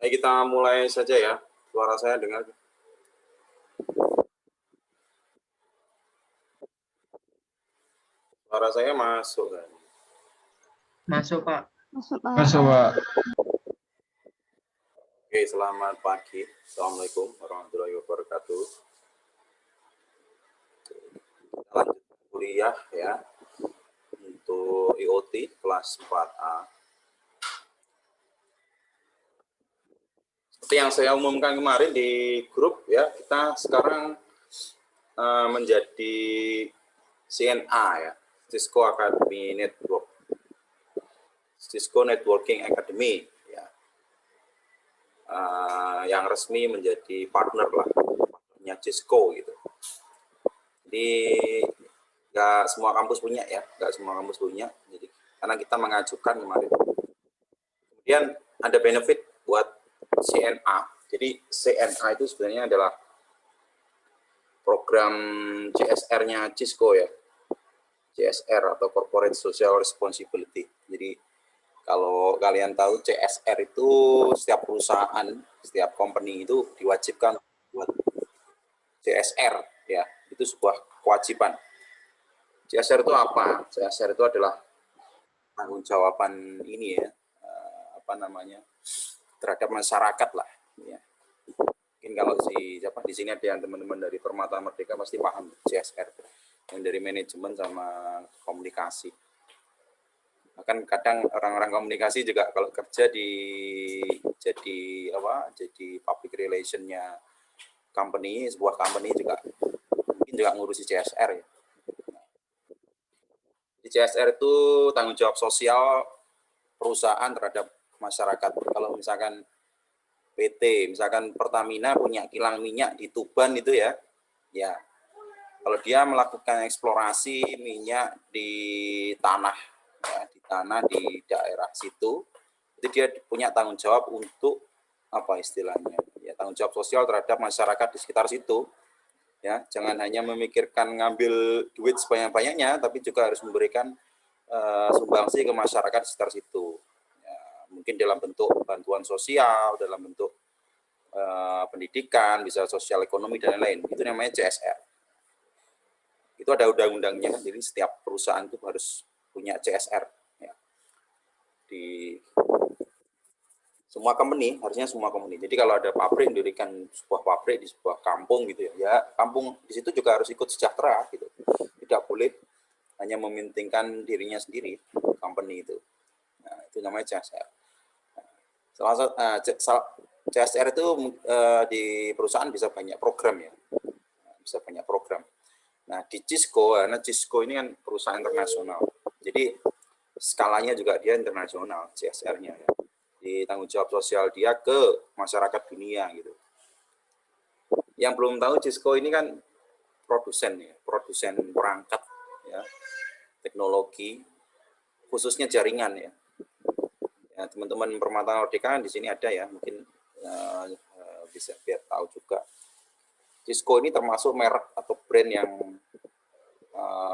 Kita mulai saja ya. Suara saya dengar. Suara saya masuk kan? Masuk, Pak. Masuk, Pak. Masuk, Pak. Oke, selamat pagi. Assalamualaikum warahmatullahi wabarakatuh. Kita lanjut kuliah ya. Untuk IoT kelas 4A. Seperti yang saya umumkan kemarin di grup ya, kita sekarang menjadi CNA ya, Cisco Academy Network, Cisco Networking Academy ya, yang resmi menjadi partnernya Cisco gitu. Jadi nggak semua kampus punya ya, nggak semua kampus punya. Jadi karena kita mengajukan kemarin. Kemudian ada benefit buat CNA. Jadi CNA itu sebenarnya adalah program CSR-nya Cisco ya, CSR atau Corporate Social Responsibility. Jadi kalau kalian tahu CSR itu setiap perusahaan, setiap company itu diwajibkan buat CSR ya, itu sebuah kewajiban. CSR itu apa? CSR itu adalah tanggung jawaban ini ya, terhadap masyarakat lah. Ya. Mungkin kalau di sini ada yang teman-teman dari Permata Merdeka pasti paham CSR, yang dari manajemen sama komunikasi. Bahkan kadang orang-orang komunikasi juga kalau kerja jadi public relation-nya sebuah company juga mungkin juga ngurusi CSR ya. Di CSR itu tanggung jawab sosial perusahaan terhadap masyarakat. Kalau misalkan PT, misalkan Pertamina punya kilang minyak di Tuban itu ya, kalau dia melakukan eksplorasi minyak di tanah di daerah situ, itu dia punya tanggung jawab untuk apa istilahnya, ya tanggung jawab sosial terhadap masyarakat di sekitar situ. Ya, jangan hanya memikirkan ngambil duit sebanyak-banyaknya, tapi juga harus memberikan sumbangsi ke masyarakat di sekitar situ. Mungkin dalam bentuk bantuan sosial, dalam bentuk pendidikan, bisa sosial ekonomi dan lain-lain. Itu namanya CSR. Itu ada undang-undangnya, jadi setiap perusahaan itu harus punya CSR. Ya. Di semua company, harusnya semua company. Jadi kalau ada pabrik, mendirikan sebuah pabrik di sebuah kampung gitu ya, kampung di situ juga harus ikut sejahtera gitu. Tidak boleh hanya mementingkan dirinya sendiri, company itu. Nah, itu namanya CSR. CSR itu di perusahaan bisa banyak program ya, bisa banyak program. Nah di Cisco, karena Cisco ini kan perusahaan internasional, jadi skalanya juga dia internasional CSR-nya ya. Di tanggung jawab sosial dia ke masyarakat dunia gitu. Yang belum tahu Cisco ini kan produsen perangkat ya, teknologi khususnya jaringan ya. Ya, teman-teman Permata Merdeka di sini ada ya, mungkin bisa biar tahu juga. Cisco ini termasuk merek atau brand yang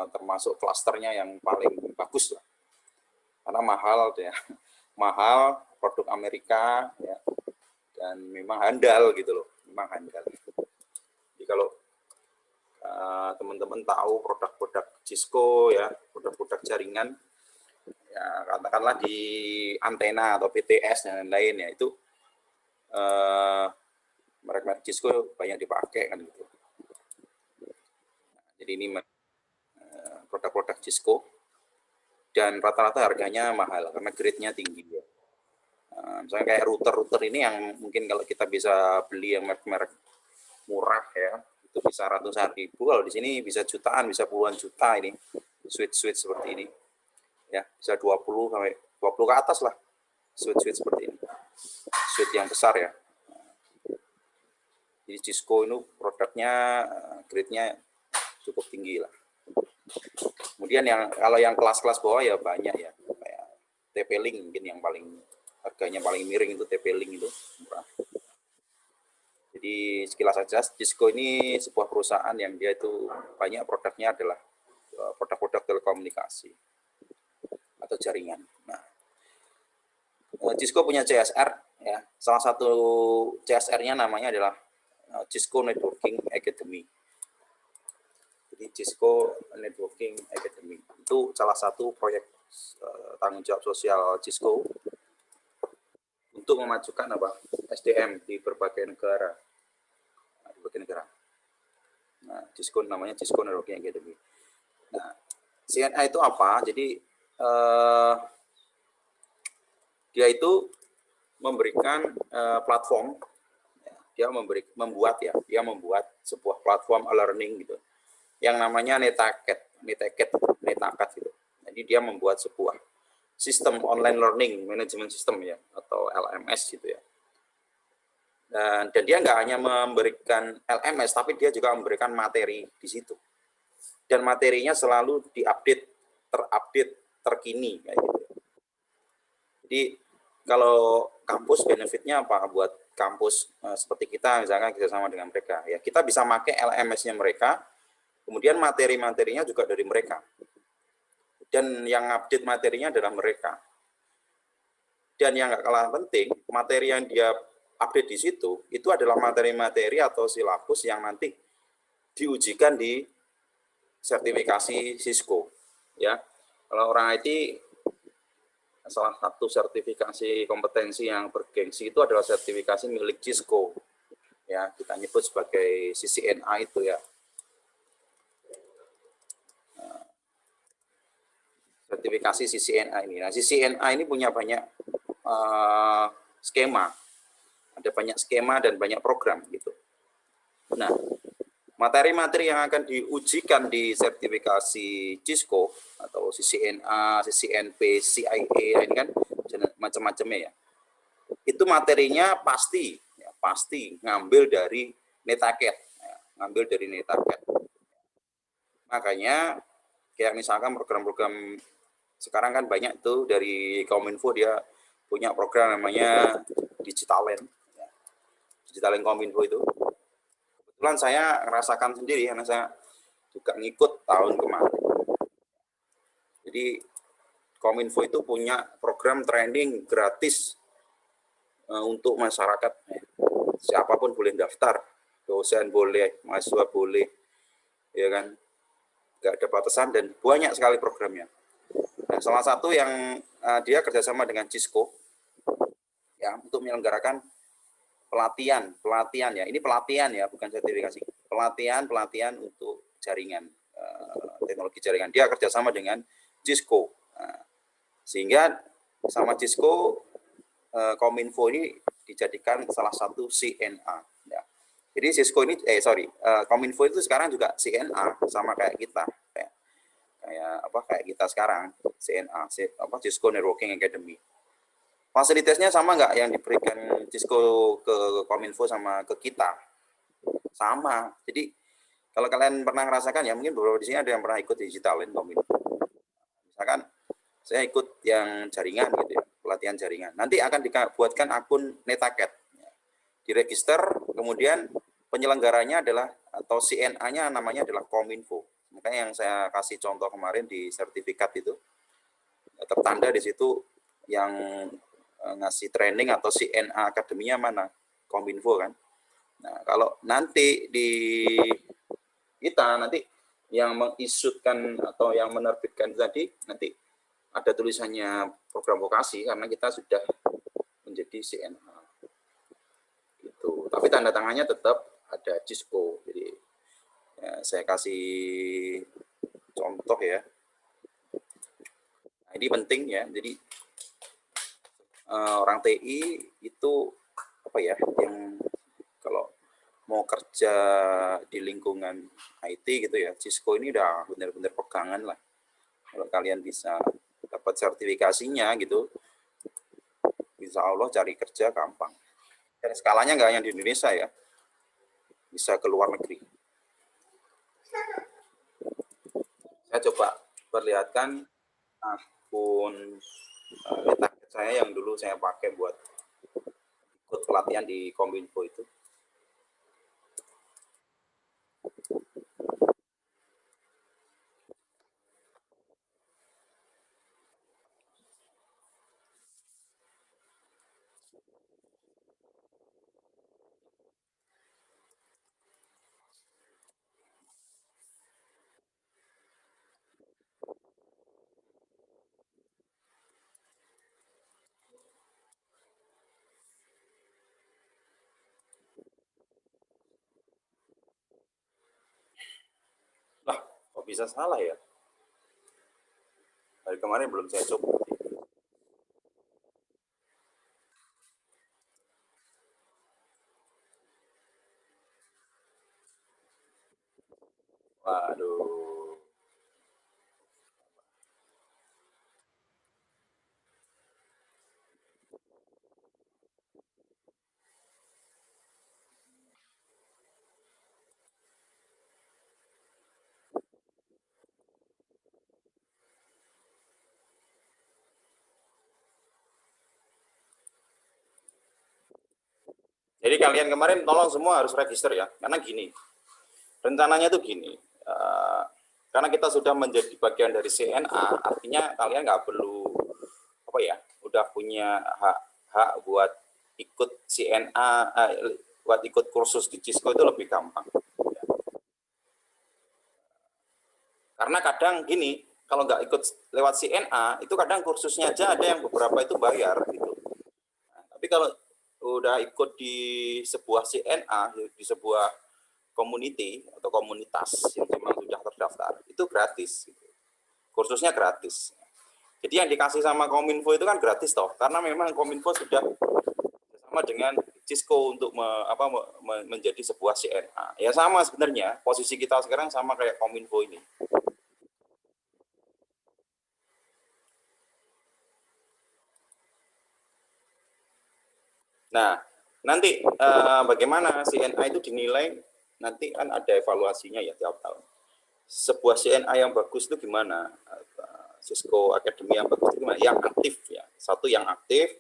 termasuk klasternya yang paling bagus lah. Karena mahal ya, mahal, produk Amerika ya, dan memang handal gitu loh, memang handal. Jadi kalau teman-teman tahu produk-produk Cisco ya, produk-produk jaringan, ya katakanlah di antena atau PTS dan lain-lain ya, itu merek-merek Cisco banyak dipakai kan gitu. Jadi ini produk-produk Cisco dan rata-rata harganya mahal karena grade-nya tinggi ya. Misalnya kayak router ini yang mungkin kalau kita bisa beli yang merek-merek murah ya, itu bisa ratusan ribu, kalau di sini bisa jutaan, bisa puluhan juta ini switch seperti ini. Ya, bisa 20 sampai 20 ke atas lah switch seperti ini, switch yang besar ya. Jadi Cisco ini produknya grade-nya cukup tinggi lah. Kemudian kalau yang kelas-kelas bawah ya banyak ya, kayak TP-Link mungkin yang harganya paling miring itu TP-Link itu murah. Jadi sekilas saja Cisco ini sebuah perusahaan yang dia itu banyak produknya adalah produk-produk telekomunikasi atau jaringan. Nah, Cisco punya CSR Ya, salah satu CSR-nya namanya adalah Cisco Networking Academy. Jadi Cisco Networking Academy itu salah satu proyek tanggung jawab sosial Cisco untuk memajukan SDM di berbagai negara. Nah, Cisco namanya Cisco Networking Academy. Nah, CNA itu apa? Jadi dia itu memberikan platform, dia membuat sebuah platform e-learning gitu, yang namanya Netaket gitu. Jadi dia membuat sebuah sistem online learning management system ya, atau LMS gitu ya. Dan dia nggak hanya memberikan LMS, tapi dia juga memberikan materi di situ. Dan materinya selalu terupdate, terkini kayak gitu. Jadi kalau kampus benefitnya apa buat kampus seperti kita, misalkan kerjasama dengan mereka, ya kita bisa pakai LMS-nya mereka, kemudian materi-materinya juga dari mereka. Dan yang update materinya adalah mereka. Dan yang nggak kalah penting, materi yang dia update di situ, itu adalah materi-materi atau silabus yang nanti diujikan di sertifikasi Cisco. Ya, kalau orang IT, salah satu sertifikasi kompetensi yang bergengsi itu adalah sertifikasi milik Cisco. Ya, kita nyebut sebagai CCNA itu ya. Sertifikasi CCNA ini. Nah, CCNA ini punya banyak skema. Ada banyak skema dan banyak program gitu. Nah, materi-materi yang akan diujikan di sertifikasi Cisco atau CCNA, CCNP, CIA ini kan macam-macamnya ya. Itu materinya pasti ngambil dari Netaket, ngambil dari Netaket. Makanya kayak misalkan program-program sekarang kan banyak tuh dari Kominfo, dia punya program namanya Digitalend. Digitalend Kominfo itu. Kebetulan saya merasakan sendiri karena saya juga ngikut tahun kemarin. Jadi Kominfo itu punya program training gratis untuk masyarakat. Siapapun boleh daftar, dosen boleh, mahasiswa boleh, ya kan, nggak ada batasan dan banyak sekali programnya. Nah, salah satu yang dia kerjasama dengan Cisco ya untuk menyelenggarakan pelatihan ya, ini pelatihan ya, bukan sertifikasi, pelatihan untuk jaringan, teknologi jaringan. Dia kerjasama dengan Cisco, sehingga sama Cisco Kominfo ini dijadikan salah satu CNA. Ya. Jadi Cisco ini, Kominfo itu sekarang juga CNA sama kayak kita, kayak kita sekarang CNA, Cisco Networking Academy. Fasilitasnya sama nggak yang diberikan Cisco ke Kominfo sama ke kita? Sama. Jadi kalau kalian pernah merasakan ya, mungkin beberapa di sini ada yang pernah ikut Digitalend Kominfo. Misalkan saya ikut yang jaringan gitu ya, pelatihan jaringan. Nanti akan dibuatkan akun Netaket. Diregister, kemudian penyelenggaranya adalah, atau CNA-nya namanya adalah Kominfo. Makanya yang saya kasih contoh kemarin di sertifikat itu, tertanda di situ yang ngasih training atau CNA akademinya mana, Kominfo kan. Nah, kalau nanti di kita nanti yang mengisutkan atau yang menerbitkan tadi, nanti ada tulisannya program vokasi karena kita sudah menjadi CNA. Gitu. Tapi tanda tangannya tetap ada Cisco. Jadi ya, saya kasih contoh ya. Nah, ini penting ya. Jadi orang TI itu apa ya, yang kalau mau kerja di lingkungan IT gitu ya, Cisco ini udah benar-benar pegangan lah. Kalau kalian bisa dapat sertifikasinya gitu, insya Allah cari kerja gampang. Dan skalanya nggak hanya di Indonesia ya, bisa ke luar negeri. Saya coba perlihatkan akun Netaket saya yang dulu saya pakai buat ikut pelatihan di Kominfo itu. bisa salah ya? Dari kemarin belum saya coba. Waduh. Jadi kalian kemarin tolong semua harus register ya, karena gini, rencananya tuh gini, karena kita sudah menjadi bagian dari CNA, artinya kalian nggak perlu apa ya, udah punya hak buat ikut CNA, buat ikut kursus di Cisco itu lebih gampang. Karena kadang gini, kalau nggak ikut lewat CNA, itu kadang kursusnya aja ada yang beberapa itu bayar gitu. Nah, tapi kalau udah ikut di sebuah CNA, di sebuah community atau komunitas yang memang sudah terdaftar, itu gratis. Gitu. Kursusnya gratis. Jadi yang dikasih sama Kominfo itu kan gratis toh, karena memang Kominfo sudah sama dengan Cisco untuk menjadi sebuah CNA. Ya sama sebenarnya, posisi kita sekarang sama kayak Kominfo ini. Nah, nanti bagaimana CNA itu dinilai, nanti kan ada evaluasinya ya tiap tahun. Sebuah CNA yang bagus itu gimana? Cisco Academy yang bagus itu gimana? Yang aktif ya. Satu yang aktif,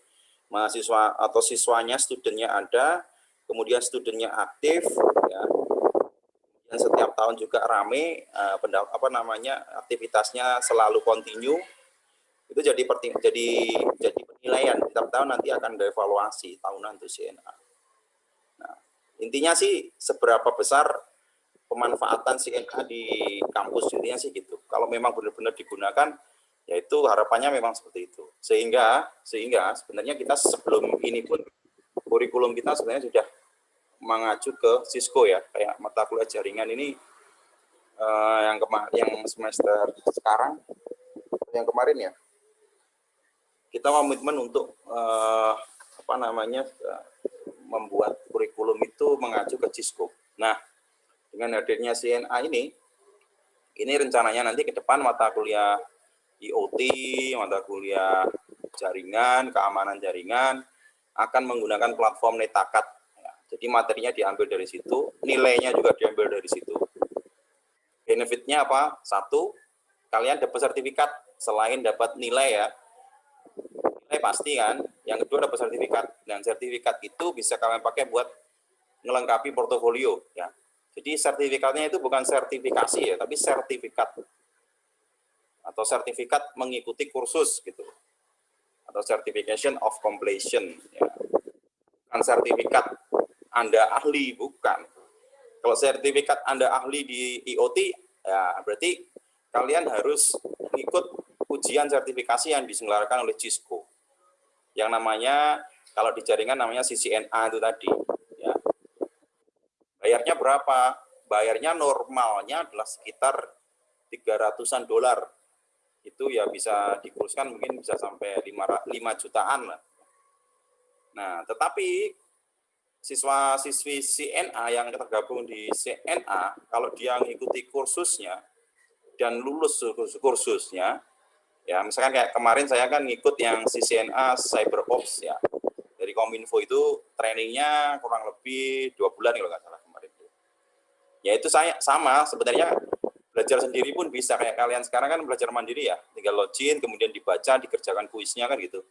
mahasiswa atau siswanya, studennya ada, kemudian studennya aktif, ya. Dan setiap tahun juga rame, aktivitasnya selalu continue. Itu jadi penilaian tiap tahun, nanti akan ada evaluasi tahunan untuk CNA. Nah, intinya sih seberapa besar pemanfaatan CNA di kampus, intinya sih gitu. Kalau memang benar-benar digunakan, yaitu harapannya memang seperti itu. Sehingga sebenarnya kita sebelum ini pun kurikulum kita sebenarnya sudah mengacu ke Cisco ya, kayak mata kuliah jaringan ini yang semester sekarang, yang kemarin ya, kita komitmen untuk membuat kurikulum itu mengacu ke Cisco. Nah, dengan hadirnya CNA ini rencananya nanti ke depan mata kuliah IoT, mata kuliah jaringan, keamanan jaringan akan menggunakan platform Netakat. Ya, jadi materinya diambil dari situ, nilainya juga diambil dari situ. Benefitnya apa? Satu, kalian dapat sertifikat selain dapat nilai ya. Nilai pasti kan. Yang kedua dapat sertifikat, dan sertifikat itu bisa kalian pakai buat melengkapi portofolio ya. Jadi sertifikatnya itu bukan sertifikasi ya, tapi sertifikat atau sertifikat mengikuti kursus gitu, atau certification of completion ya. Bukan sertifikat Anda ahli, bukan. Kalau sertifikat Anda ahli di IoT ya berarti kalian harus ikut ujian sertifikasi yang diselenggarakan oleh Cisco, yang namanya kalau di jaringan namanya CCNA itu tadi ya. Bayarnya berapa? Bayarnya normalnya adalah sekitar $300-an. Itu ya bisa dikurskan mungkin bisa sampai 5 jutaan lah. Nah, tetapi siswa-siswi CNA yang tergabung di CNA, kalau dia mengikuti kursusnya dan lulus kursusnya, ya misalkan kayak kemarin saya kan ngikut yang CCNA CyberOps ya, dari Kominfo itu trainingnya kurang lebih 2 bulan kalau nggak salah kemarin. Ya itu saya sama sebenarnya, belajar sendiri pun bisa, kayak kalian sekarang kan belajar mandiri ya, tinggal login, kemudian dibaca, dikerjakan kuisnya kan gitu.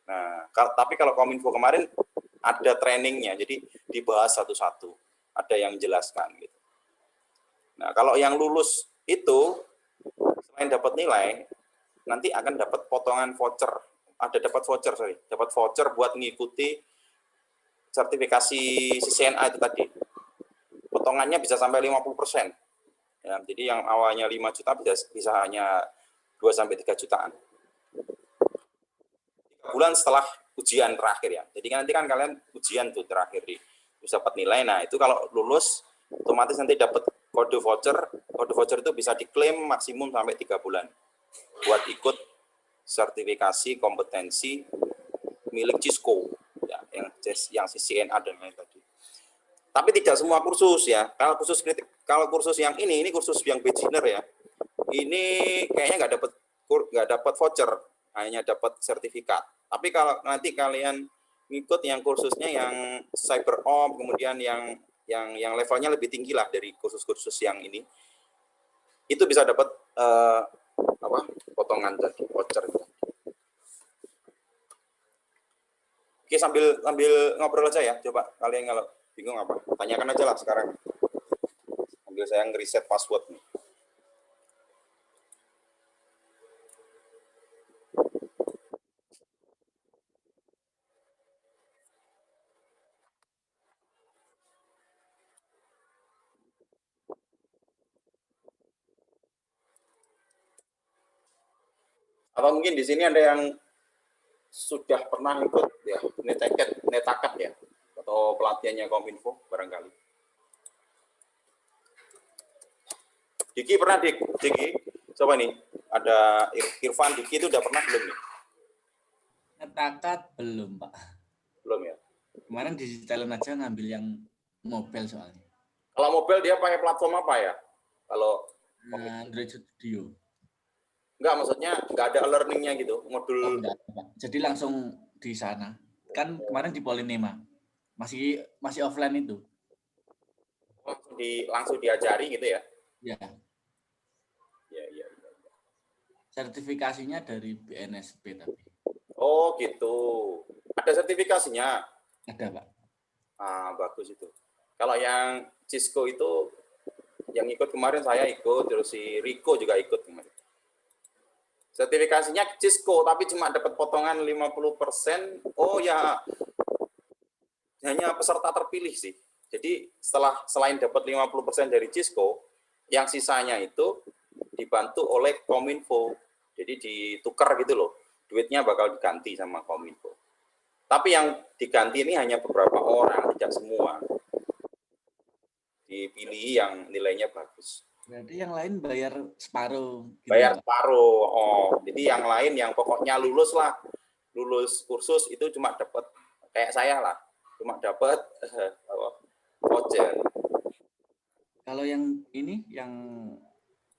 Nah, tapi kalau Kominfo kemarin ada trainingnya, jadi dibahas satu-satu, ada yang menjelaskan gitu. Nah, kalau yang lulus itu selain dapat nilai, nanti akan dapat potongan voucher, dapat voucher buat mengikuti sertifikasi CCNA itu tadi. Potongannya bisa sampai 50%. Ya, jadi yang awalnya 5 juta bisa hanya 2-3 jutaan. 3 bulan setelah ujian terakhir ya. Jadi nanti kan kalian ujian tuh terakhir bisa dapat nilai. Nah, itu kalau lulus otomatis nanti dapat kode voucher kode voucher itu bisa diklaim maksimum sampai 3 bulan buat ikut sertifikasi kompetensi milik Cisco ya, yang CCNA dan lain tadi. Tapi tidak semua kursus ya. Kalau kursus yang ini kursus yang beginner ya. Ini kayaknya nggak dapat voucher, hanya dapat sertifikat. Tapi kalau nanti kalian ngikut yang kursusnya yang CyberOps, kemudian yang levelnya lebih tinggi lah dari kursus-kursus yang ini, itu bisa dapat potongan tadi voucher. Oke, sambil ngobrol aja ya. Coba kalian kalau bingung apa, tanyakan aja lah sekarang. Sambil saya ngeriset password nih. Atau mungkin di sini ada yang sudah pernah ikut ya netakat ya, atau pelatihannya Kominfo barangkali. Diki pernah, Diki? Coba nih, ada Irfan, Diki itu udah pernah belum nih? Netakat belum, Pak. Belum ya? Kemarin digitalin aja ngambil yang mobile soalnya. Kalau mobile dia pakai platform apa ya? Kalau Android Studio. enggak, maksudnya enggak ada learning-nya gitu, modul. Oh, enggak, Pak. Jadi langsung di sana. Kan kemarin di Polinema. Masih offline itu. Langsung diajari gitu ya? Ya. Ya. Sertifikasinya dari BNSP tapi. Oh gitu. Ada sertifikasinya? Ada, Pak. Ah, bagus itu. Kalau yang Cisco itu, yang ikut kemarin saya ikut, terus si Rico juga ikut kemarin. Sertifikasinya Cisco, tapi cuma dapat potongan 50%. Oh ya, hanya peserta terpilih sih. Jadi selain dapat 50% dari Cisco, yang sisanya itu dibantu oleh Kominfo. Jadi ditukar gitu loh. Duitnya bakal diganti sama Kominfo. Tapi yang diganti ini hanya beberapa orang, tidak semua. Dipilih yang nilainya bagus. Berarti yang lain bayar separuh. Gitu Bayar ya, separuh. Oh, jadi yang lain yang pokoknya lulus lah. Lulus kursus itu cuma dapat, kayak saya lah. Cuma dapat voucher. Kalau yang ini, yang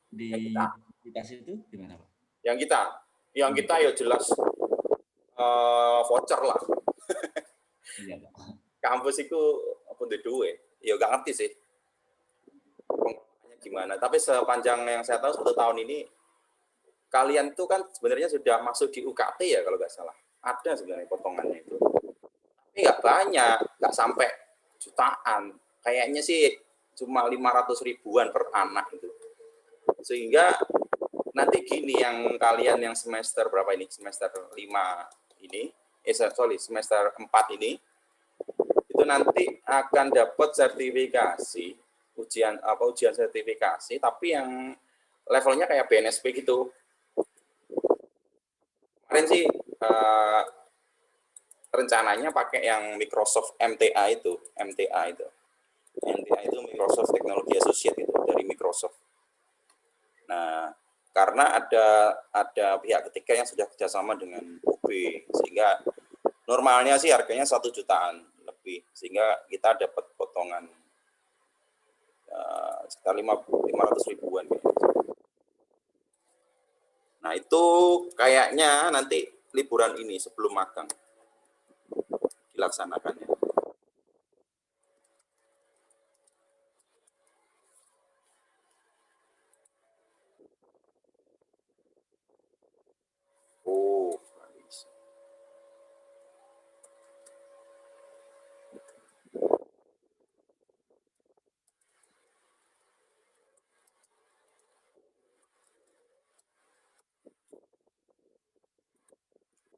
di aplikasi itu gimana, Pak? Yang kita ya jelas voucher lah. Iya, Pak. Kampus itu apa duit? Ya nggak ngerti sih. Gimana? Tapi sepanjang yang saya tahu 1 tahun ini, kalian tuh kan sebenarnya sudah masuk di UKT ya kalau nggak salah. Ada sebenarnya potongannya itu. Tapi nggak banyak, nggak sampai jutaan. Kayaknya sih cuma 500 ribuan per anak itu. Sehingga nanti gini, yang kalian yang semester berapa ini? Semester 5 ini, semester 4 ini, itu nanti akan dapat sertifikasi, ujian sertifikasi, tapi yang levelnya kayak BNSP gitu. Kemarin sih rencananya pakai yang Microsoft MTA itu Microsoft Technology Associate itu dari Microsoft. Nah, karena ada pihak ketiga yang sudah kerjasama dengan UB, sehingga normalnya sih harganya 1 jutaan lebih, sehingga kita dapat potongan sekitar 500 ribuan. Nah, itu kayaknya nanti liburan ini sebelum magang dilaksanakannya. Oh,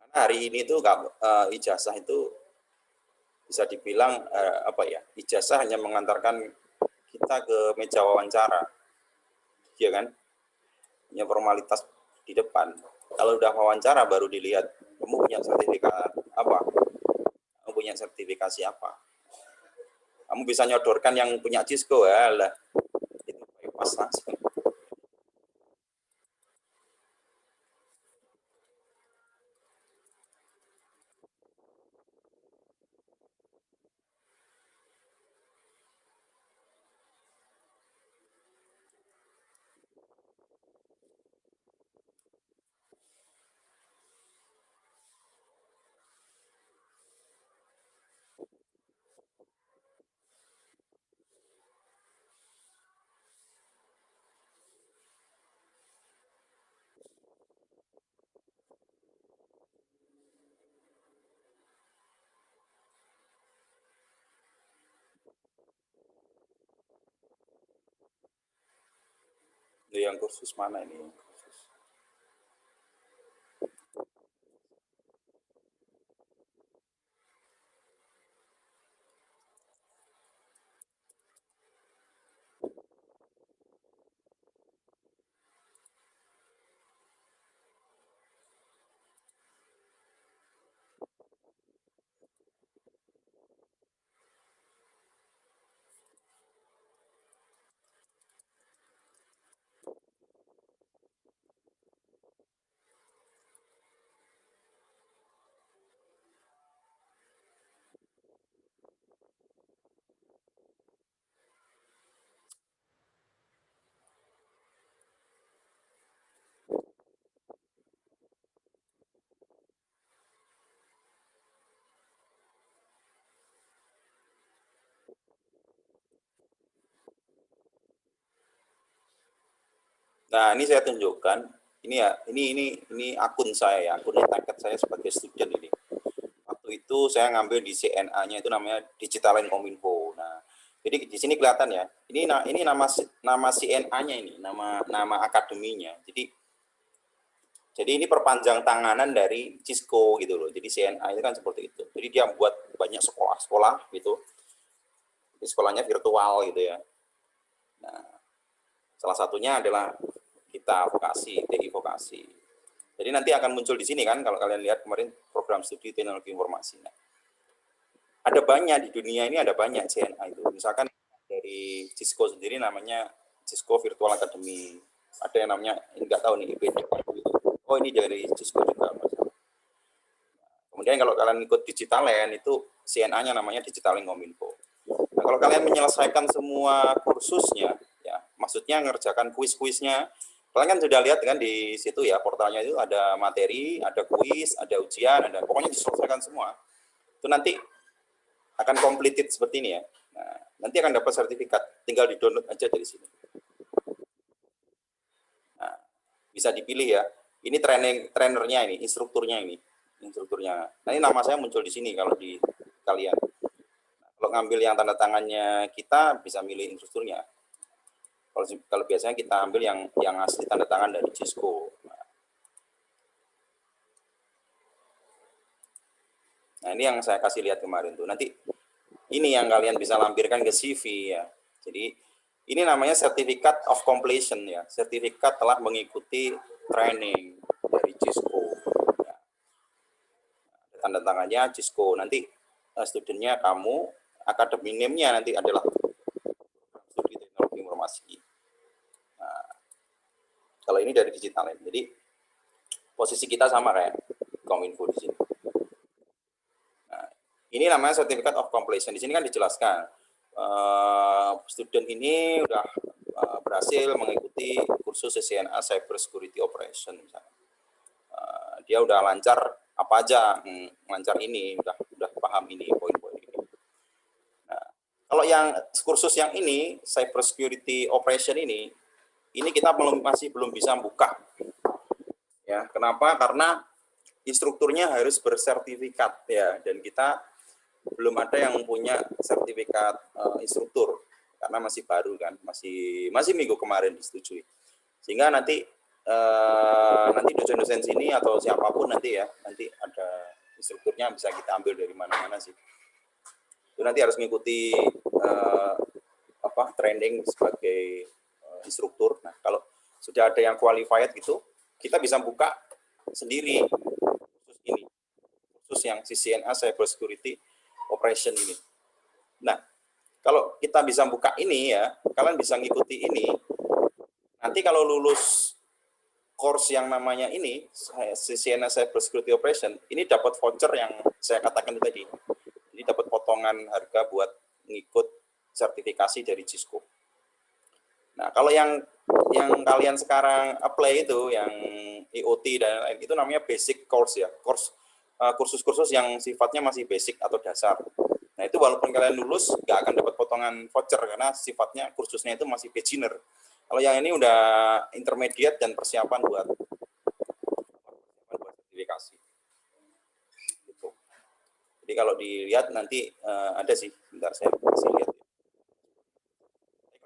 hari ini tuh ijazah itu bisa dibilang ijazah hanya mengantarkan kita ke meja wawancara, ya kan? Hanya formalitas di depan. Kalau udah wawancara baru dilihat kamu punya sertifikat apa, kamu punya sertifikasi apa. Kamu bisa nyodorkan yang punya Cisco, lah itu pas langsung. Yang kursus mana ini? Nah, ini saya tunjukkan. Ini ya, ini akun saya ya, akun target saya sebagai student ini. Waktu itu saya ngambil di CNA-nya itu namanya Digital Kominfo. Nah, jadi di sini kelihatan ya. Ini nama CNA-nya ini, nama akademinya. Jadi ini perpanjang tanganan dari Cisco gitu loh. Jadi CNA itu kan seperti itu. Jadi dia buat banyak sekolah-sekolah gitu. Jadi sekolahnya virtual gitu ya. Nah, salah satunya adalah kita vokasi, TI vokasi. Jadi nanti akan muncul di sini kan, kalau kalian lihat kemarin program studi teknologi informasi. Nah, ada banyak di dunia ini, ada banyak CNA itu. Misalkan dari Cisco sendiri namanya Cisco Virtual Academy. Ada yang namanya, enggak tahu nih, IPD. Oh, ini dari Cisco juga. Kemudian kalau kalian ikut Digitalen, itu CNA-nya namanya Digital Kominfo. Nah, kalau kalian menyelesaikan semua kursusnya, ya, maksudnya ngerjakan kuis-kuisnya, kalian kan sudah lihat kan di situ ya, portalnya itu ada materi, ada kuis, ada ujian, ada pokoknya diselesaikan semua. Itu nanti akan completed seperti ini ya. Nah, nanti akan dapat sertifikat, tinggal di-download aja dari sini. Nah, bisa dipilih ya. Ini trainernya ini, instrukturnya ini. Nah, ini nama saya muncul di sini kalau di kalian. Nah, kalau ngambil yang tanda tangannya kita bisa milih instrukturnya. Kalau biasanya kita ambil yang asli tanda tangan dari Cisco. Nah, ini yang saya kasih lihat kemarin tuh. Nanti ini yang kalian bisa lampirkan ke CV ya. Jadi ini namanya Certificate of Completion ya. Sertifikat telah mengikuti training dari Cisco. Ya. Tanda tangannya Cisco. Nanti studentnya kamu, academic name-nya nanti adalah studi teknologi informasi. Nah, kalau ini dari digital. Jadi posisi kita sama kayak Kominfo di sini. Nah, ini namanya Certificate of Completion. Di sini kan dijelaskan student ini udah berhasil mengikuti kursus CCNA Cyber Security Operation misalnya. Dia udah lancar apa aja, lancar ini, udah paham ini poin-poin ini. Nah, kalau yang kursus yang ini Cyber Security Operation ini kita masih belum bisa buka. Ya, kenapa? Karena instrukturnya harus bersertifikat ya, dan kita belum ada yang punya sertifikat instruktur karena masih baru kan, masih minggu kemarin disetujui. Sehingga nanti dosen-dosen sini atau siapapun nanti ya, nanti ada instrukturnya bisa kita ambil dari mana-mana sih. Itu nanti harus mengikuti training sebagai instruktur. Nah, kalau sudah ada yang qualified gitu, kita bisa buka sendiri khusus ini, khusus yang CCNA Cyber Security Operation ini. Nah, kalau kita bisa buka ini ya, kalian bisa ngikuti ini. Nanti kalau lulus course yang namanya ini, CCNA Cyber Security Operation, ini dapat voucher yang saya katakan tadi. Jadi dapat potongan harga buat ngikut sertifikasi dari Cisco. Nah, kalau yang kalian sekarang apply itu, yang IoT dan lain, itu namanya basic course ya, kursus-kursus yang sifatnya masih basic atau dasar. Nah, itu walaupun kalian lulus, nggak akan dapat potongan voucher, karena sifatnya kursusnya itu masih beginner. Kalau yang ini udah intermediate dan persiapan buat sertifikasi. Gitu. Jadi kalau dilihat nanti ada sih, bentar saya kasih lihat.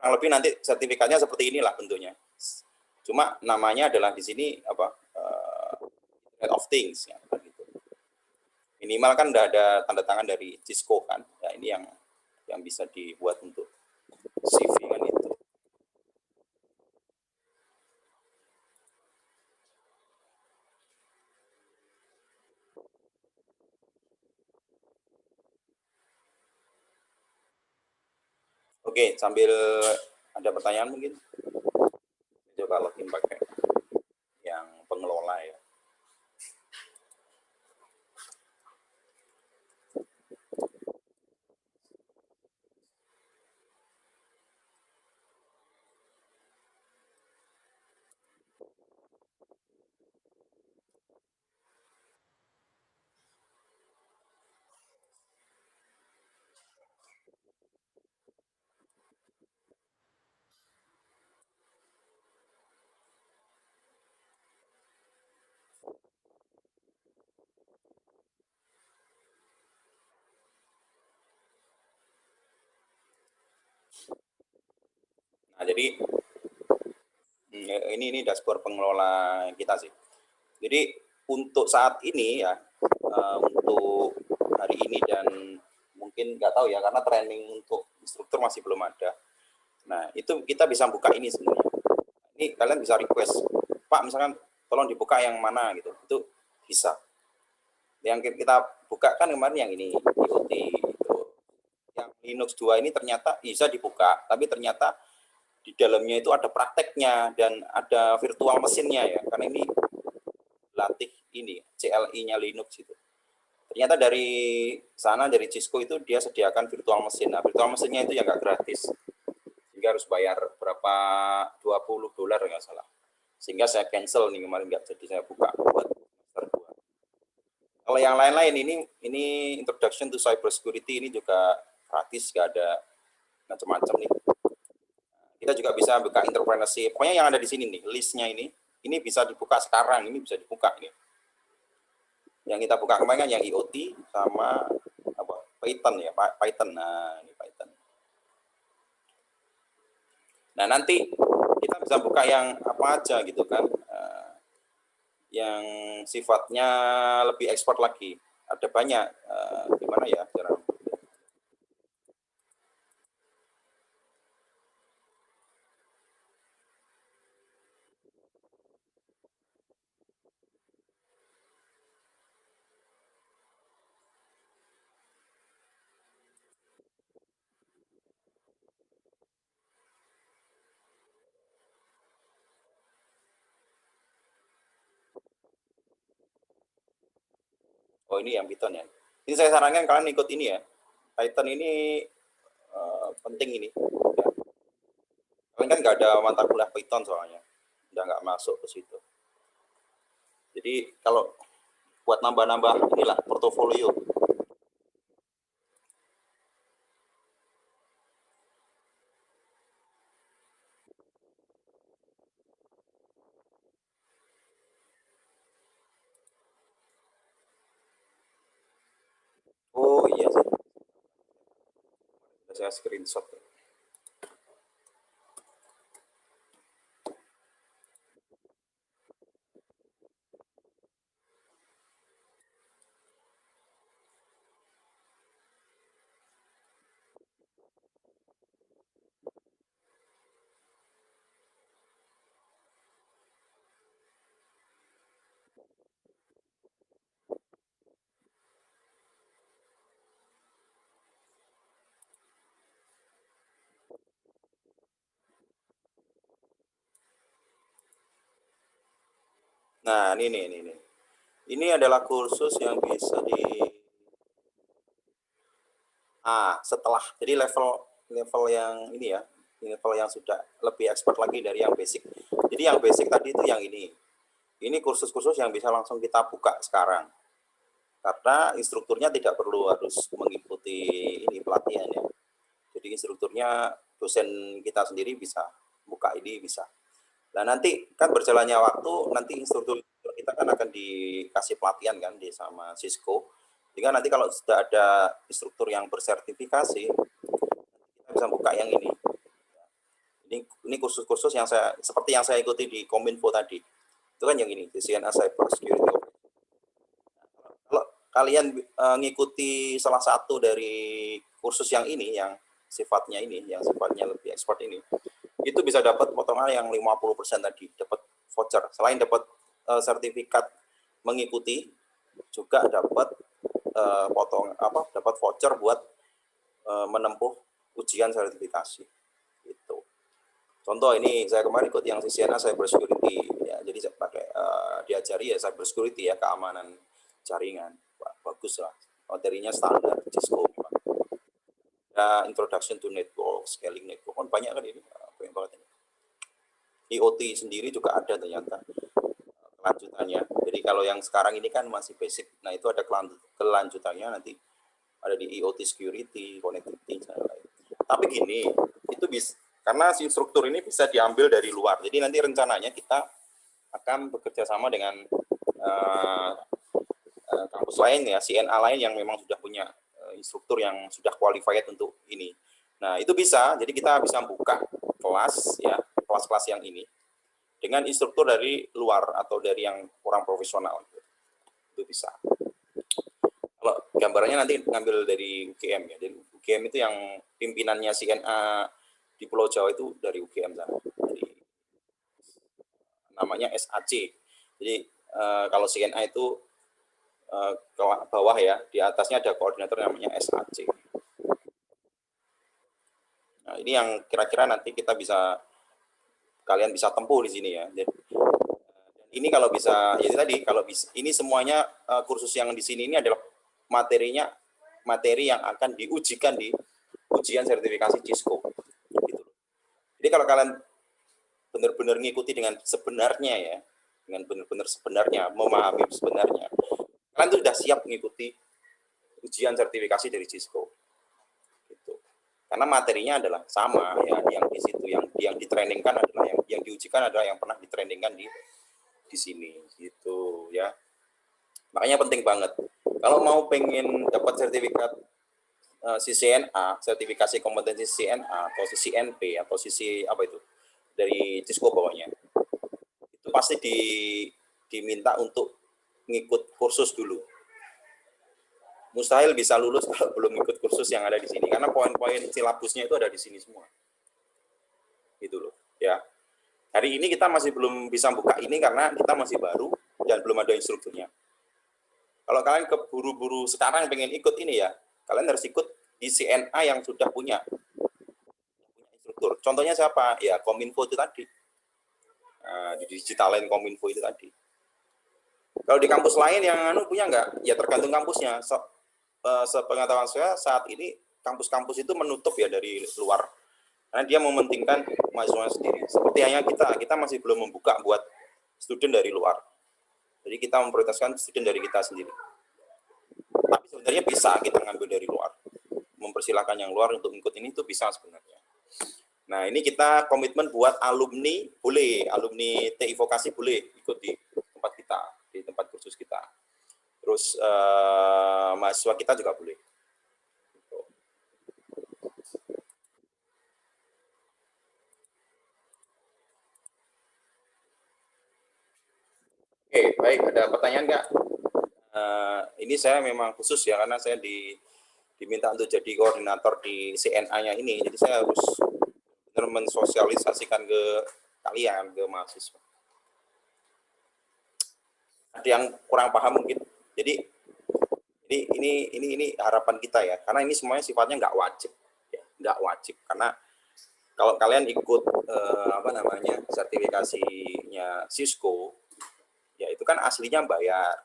kurang lebih nanti sertifikatnya seperti inilah bentuknya. Cuma namanya adalah di sini apa? Internet of Things ya, gitu. Minimal kan udah ada tanda tangan dari Cisco kan. Ya ini yang bisa dibuat untuk CV kan itu. Oke, sambil ada pertanyaan mungkin coba login pakai yang pengelola ya. Nah, jadi ini dashboard pengelola kita sih. Jadi untuk saat ini ya, untuk hari ini dan mungkin nggak tahu ya karena training untuk instruktur masih belum ada. Nah itu kita bisa buka ini sebenarnya. Ini kalian bisa request, Pak misalkan tolong dibuka yang mana gitu, itu bisa. Yang kita buka kan kemarin yang ini IoT itu. Yang Linux 2 ini ternyata bisa dibuka, tapi ternyata di dalamnya itu ada prakteknya dan ada virtual mesinnya ya, karena ini latih ini CLI-nya Linux itu. Ternyata dari sana dari Cisco itu dia sediakan virtual mesin. Nah, virtual mesinnya itu yang nggak gratis. Sehingga harus bayar berapa $20 nggak salah. Sehingga saya cancel nih kemarin nggak jadi saya buka buat semester 2. Kalau yang lain-lain ini introduction to cyber security ini juga gratis, nggak ada macam-macam nih. Kita juga bisa buka entrepreneurship. Pokoknya yang ada di sini nih, listnya ini bisa dibuka sekarang, ini bisa dibuka nih. Yang kita buka kemarin kan yang IoT sama apa? Python ya, Python. Nah, ini Python. Nah, nanti kita bisa buka yang apa aja gitu kan. Yang sifatnya lebih ekspor lagi. Ada banyak. Gimana ya cara? Oh ini yang Python ya. Ini saya sarankan kalian ikut ini ya. Python ini penting ini. Ya. Kalian kan nggak ada mata kuliah Python soalnya. Udah nggak masuk ke situ. Jadi kalau buat nambah-nambah inilah portofolio. Oh iya sih. Saya screenshot. Nah, ini. Ini adalah kursus yang bisa setelah jadi level yang ini ya, level yang sudah lebih expert lagi dari yang basic. Jadi yang basic tadi itu yang ini. Ini kursus-kursus yang bisa langsung kita buka sekarang. Karena instrukturnya tidak perlu harus mengikuti ini pelatihan ya. Jadi instrukturnya dosen kita sendiri bisa buka ini bisa. Nah nanti kan berjalannya waktu, nanti instruktur kita kan akan dikasih pelatihan kan di sama Cisco. Sehingga nanti kalau sudah ada instruktur yang bersertifikasi, kita bisa buka yang ini. Ini kursus-kursus yang seperti yang saya ikuti di Kominfo tadi. Itu kan yang ini, di CNA Cyber Security. Kalau kalian ngikuti salah satu dari kursus yang ini, yang sifatnya lebih expert ini, itu bisa dapat potongan yang 50% tadi, dapat voucher. Selain dapat sertifikat mengikuti, juga dapat dapat voucher buat menempuh ujian sertifikasi. Itu. Contoh ini saya kemarin ikut yang CCNA Cyber Security, ya, jadi saya pakai diajari ya Cyber Security ya, keamanan jaringan. Wah, bagus lah, materinya standar Cisco. Ya, Introduction to Network, Scaling Network, kan banyak kan ini, banyak banget ini. IoT sendiri juga ada ternyata kelanjutannya. Jadi kalau yang sekarang ini kan masih basic, nah itu ada kelanjutannya nanti ada di IoT Security, Connectivity, dan lain. Tapi gini, itu bisa karena si struktur ini bisa diambil dari luar. Jadi nanti rencananya kita akan bekerja sama dengan kampus lain ya, CNA lain yang memang sudah punya instruktur yang sudah qualified untuk ini. Nah, itu bisa. Jadi kita bisa buka kelas ya, kelas-kelas yang ini dengan instruktur dari luar atau dari yang kurang profesional. Itu bisa. Kalau gambarannya nanti ngambil dari UGM ya. Jadi UGM itu yang pimpinannya CNA di Pulau Jawa itu dari UGM sana. Jadi namanya SAC. Jadi kalau CNA itu ke bawah ya, di atasnya ada koordinator namanya SAC. Nah, ini yang kira-kira nanti kita bisa kalian bisa tempuh di sini ya. Jadi, ini kalau bisa ya tadi kalau bisa ini semuanya kursus yang di sini ini adalah materi yang akan diujikan di ujian sertifikasi Cisco. Gitu. Jadi kalau kalian benar-benar ngikuti dengan sebenarnya ya, dengan benar-benar sebenarnya, memahami sebenarnya, kalian tuh sudah siap mengikuti ujian sertifikasi dari Cisco. Gitu. Karena materinya adalah sama ya, yang di situ yang ditrainingkan adalah yang diujikan adalah yang pernah ditrainingkan di sini gitu ya. Makanya penting banget. Kalau mau pengen dapat sertifikat CCNA, sertifikasi kompetensi CCNA atau CCNP atau CC apa itu dari Cisco bawahnya, itu pasti diminta untuk ngikut kursus dulu. Mustahil bisa lulus kalau belum ikut kursus yang ada di sini, karena poin-poin silabusnya itu ada di sini semua. Gitu loh, ya. Hari ini kita masih belum bisa buka ini karena kita masih baru dan belum ada instrukturnya. Kalau kalian keburu-buru sekarang pengen ikut ini ya, kalian harus ikut di CNA yang sudah punya instruktur. Contohnya siapa? Ya Kominfo itu tadi. Nah, di digitalin Kominfo itu tadi. Kalau di kampus lain yang punya enggak? Ya tergantung kampusnya. Sepengetahuan saya saat ini kampus-kampus itu menutup ya dari luar. Karena dia mementingkan mahasiswa sendiri. Seperti hanya kita masih belum membuka buat student dari luar. Jadi kita memprioritaskan student dari kita sendiri. Tapi sebenarnya bisa kita ngambil dari luar. Mempersilahkan yang luar untuk ikut ini itu bisa sebenarnya. Nah, ini kita komitmen buat alumni boleh, alumni TI Vokasi boleh ikut di tempat kita, di tempat kursus kita. Terus mahasiswa kita juga boleh. Oke, baik. Ada pertanyaan nggak? Ini saya memang khusus ya, karena saya diminta untuk jadi koordinator di CNA-nya ini. Jadi saya harus benar mensosialisasikan ke kalian, ke mahasiswa. Ada yang kurang paham mungkin. Jadi ini harapan kita ya, karena ini semuanya sifatnya nggak wajib, ya, nggak wajib. Karena kalau kalian ikut sertifikasinya Cisco, ya itu kan aslinya bayar.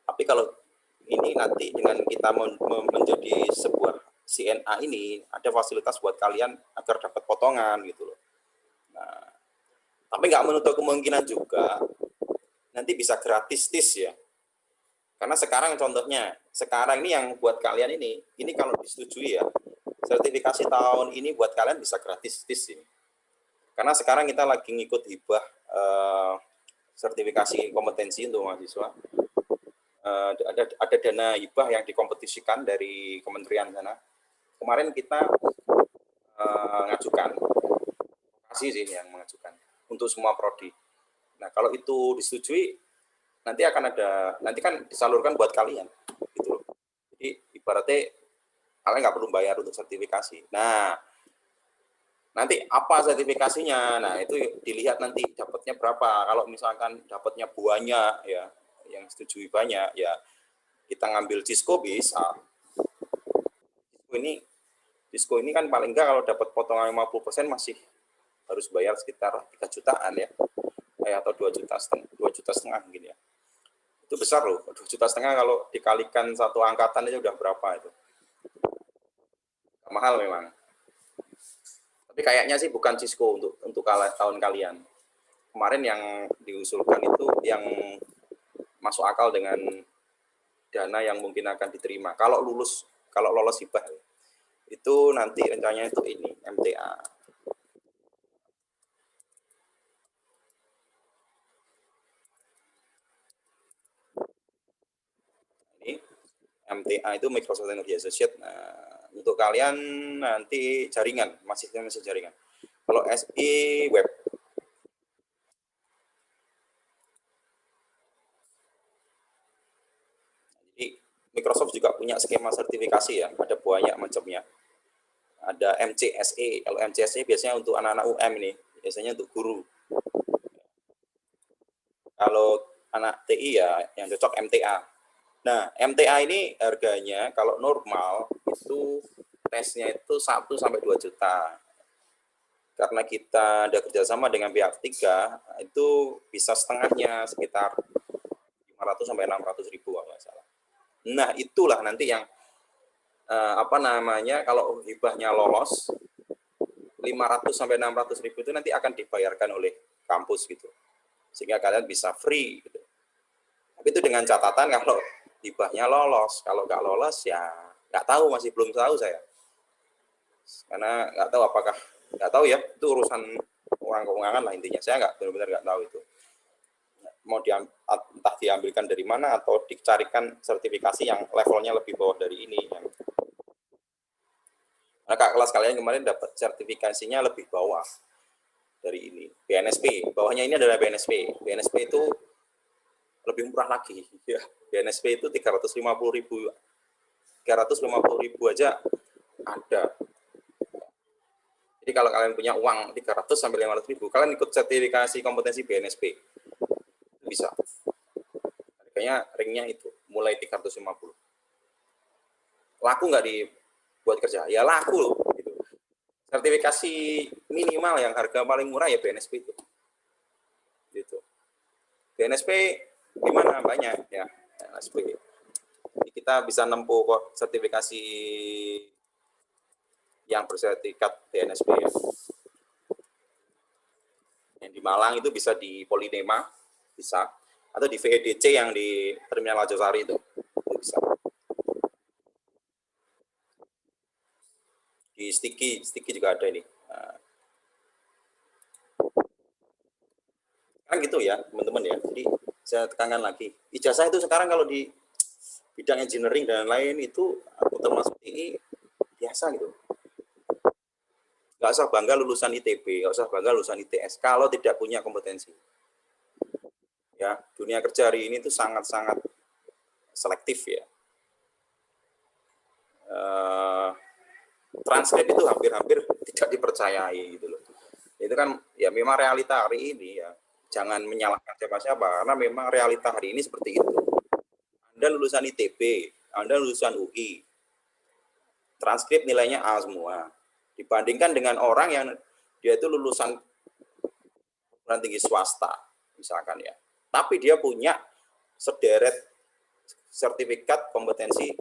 Tapi kalau ini nanti dengan kita menjadi sebuah CNA ini, ada fasilitas buat kalian agar dapat potongan gitu loh. Nah, tapi nggak menutup kemungkinan juga nanti bisa gratis ya. Karena sekarang contohnya, sekarang ini yang buat kalian ini kalau disetujui ya, sertifikasi tahun ini buat kalian bisa gratis ini. Karena sekarang kita lagi ngikut hibah sertifikasi kompetensi untuk mahasiswa. Ada dana hibah yang dikompetisikan dari kementerian sana. Kemarin kita ngajukan sih yang mengajukan untuk semua prodi. Nah, kalau itu disetujui, nanti kan disalurkan buat kalian, gitu loh. Jadi ibaratnya kalian nggak perlu bayar untuk sertifikasi. Nah, nanti apa sertifikasinya? Nah, itu dilihat nanti dapatnya berapa. Kalau misalkan dapatnya banyak, ya, yang setujui banyak, ya kita ngambil Cisco bisa. Cisco ini kan paling enggak kalau dapat potongan 50% masih harus bayar sekitar 3 jutaan ya. Atau 2,5 juta mungkin ya. Itu besar loh, 2,5 juta kalau dikalikan satu angkatan aja udah berapa itu. Mahal memang. Tapi kayaknya sih bukan Cisco untuk tahun kalian. Kemarin yang diusulkan itu yang masuk akal dengan dana yang mungkin akan diterima. Kalau lolos hibah itu nanti rencananya itu ini MTA. Ini MTA itu Microsoft Technology Associate. Nah, untuk kalian nanti jaringan, masih jaringan. Kalau SI web. Jadi Microsoft juga punya skema sertifikasi ya, ada banyak macamnya. Ada MCSE. Kalau MCSE biasanya untuk anak-anak UM ini, biasanya untuk guru. Kalau anak TI ya yang cocok MTA. Nah, MTA ini harganya kalau normal itu tesnya itu 1 sampai 2 juta. Karena kita ada kerjasama dengan pihak ketiga, itu bisa setengahnya sekitar 500 sampai 600 ribu kalau nggak salah. Nah, itulah nanti yang kalau hibahnya lolos 500 sampai 600 ribu itu nanti akan dibayarkan oleh kampus gitu. Sehingga kalian bisa free gitu. Tapi itu dengan catatan kalau hibahnya lolos, kalau nggak lolos ya nggak tahu, masih belum tahu saya. Karena nggak tahu ya, itu urusan orang keuangan lah intinya. Saya benar-benar nggak tahu itu. Mau entah diambilkan dari mana atau dicarikan sertifikasi yang levelnya lebih bawah dari ini. Nah, Kak, kelas kalian kemarin dapat sertifikasinya lebih bawah dari ini. BNSP, bawahnya ini adalah BNSP. BNSP itu lebih murah lagi. Ya, BNSP itu 350 ribu. 350 ribu aja ada. Jadi kalau kalian punya uang 300 sampai 500 ribu, kalian ikut sertifikasi kompetensi BNSP. Bisa. Harganya ringnya itu, mulai 350. Laku nggak dibuat kerja? Ya laku loh. Gitu. Sertifikasi minimal yang harga paling murah ya BNSP itu. Gitu. BNSP gimana? Banyak ya. BNSP. Jadi kita bisa nempuh kok sertifikasi yang bersertifikat BNSP ya. Yang di Malang itu bisa di Polinema, bisa, atau di VEDC yang di Terminal Lajosari itu bisa. Di Sticky juga ada ini. Nah, kan gitu ya teman-teman ya. Jadi saya tekankan lagi, ijazah itu sekarang kalau di bidang engineering dan lain itu atau termasuk TI biasa gitu. Nggak usah bangga lulusan ITB, nggak usah bangga lulusan ITS kalau tidak punya kompetensi. Ya, dunia kerja hari ini tuh sangat-sangat selektif ya. Transkrip itu hampir-hampir tidak dipercayai gitu loh. Itu kan ya memang realita hari ini ya. Jangan menyalahkan siapa-siapa karena memang realita hari ini seperti itu. Anda lulusan ITB, Anda lulusan UI, transkrip nilainya A semua. Dibandingkan dengan orang yang dia itu lulusan perguruan tinggi swasta, misalkan ya. Tapi dia punya sederet sertifikat kompetensi,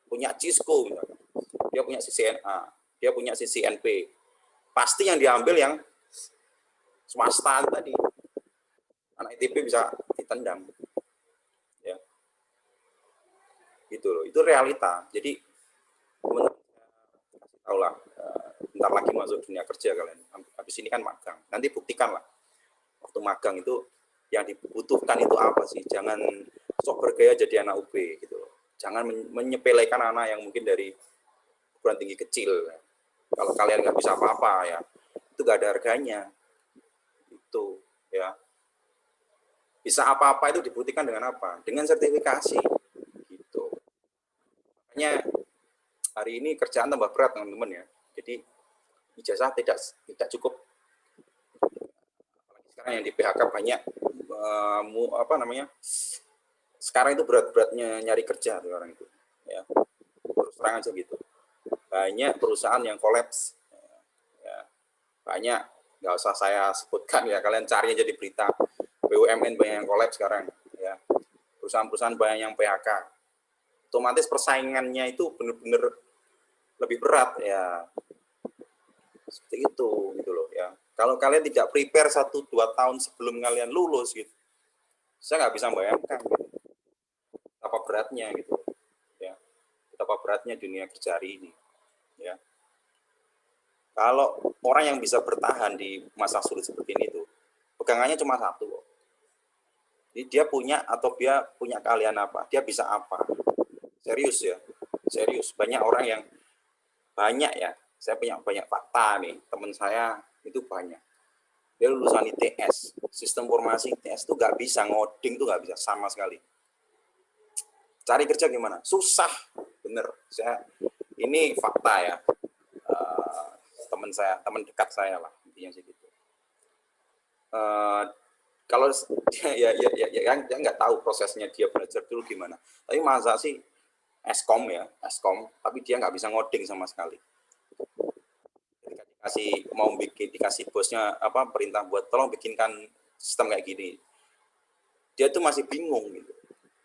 punya Cisco, misalkan. Dia punya CCNA, dia punya CCNP. Pasti yang diambil yang swasta tadi. Anak ITB bisa ditendang. Ya. Gitu loh, itu realita. Jadi teman-teman kasih tahu lah, bentar lagi masuk dunia kerja kalian. Habis ini kan magang. Nanti buktikan lah. Waktu magang itu yang dibutuhkan itu apa sih? Jangan sok bergaya jadi anak UB gitu loh. Jangan menyepelekan anak yang mungkin dari perguruan tinggi kecil. Kalau kalian nggak bisa apa-apa ya, itu nggak ada harganya. Itu ya. Bisa apa-apa itu dibuktikan dengan apa? Dengan sertifikasi. Gitu. Makanya hari ini kerjaan tambah berat teman-teman ya. Jadi ijazah tidak cukup. Sekarang yang di PHK banyak apa namanya? Sekarang itu berat-beratnya nyari kerja sekarang itu. Ya. Terus terang aja gitu. Banyak perusahaan yang kolaps. Ya. Banyak, nggak usah saya sebutkan ya, kalian cari aja di berita. BUMN banyak yang kolaps sekarang. Ya. Perusahaan-perusahaan banyak yang PHK. Otomatis persaingannya itu benar-benar lebih berat ya. Seperti itu gitu loh ya. Kalau kalian tidak prepare 1-2 tahun sebelum kalian lulus gitu, saya nggak bisa bayangkan gitu, betapa beratnya gitu ya, betapa beratnya dunia kerja hari ini ya. Kalau orang yang bisa bertahan di masa sulit seperti ini tuh, pegangannya cuma satu. Jadi dia punya atau dia punya keahlian apa, dia bisa apa. Serius ya, serius. Banyak orang yang banyak ya, saya punya banyak fakta nih, teman saya itu banyak. Dia lulusan ITS, sistem informasi ITS itu nggak bisa, ngoding tuh nggak bisa sama sekali. Cari kerja gimana? Susah, bener. Ini fakta ya, teman saya, teman dekat saya lah, intinya sih gitu. Kalau ya nggak tahu prosesnya dia belajar dulu gimana. Tapi masa sih Eskom ya, Eskom, tapi dia nggak bisa ngoding sama sekali. Dikasih bosnya apa perintah buat tolong bikinkan sistem kayak gini, dia tuh masih bingung gitu.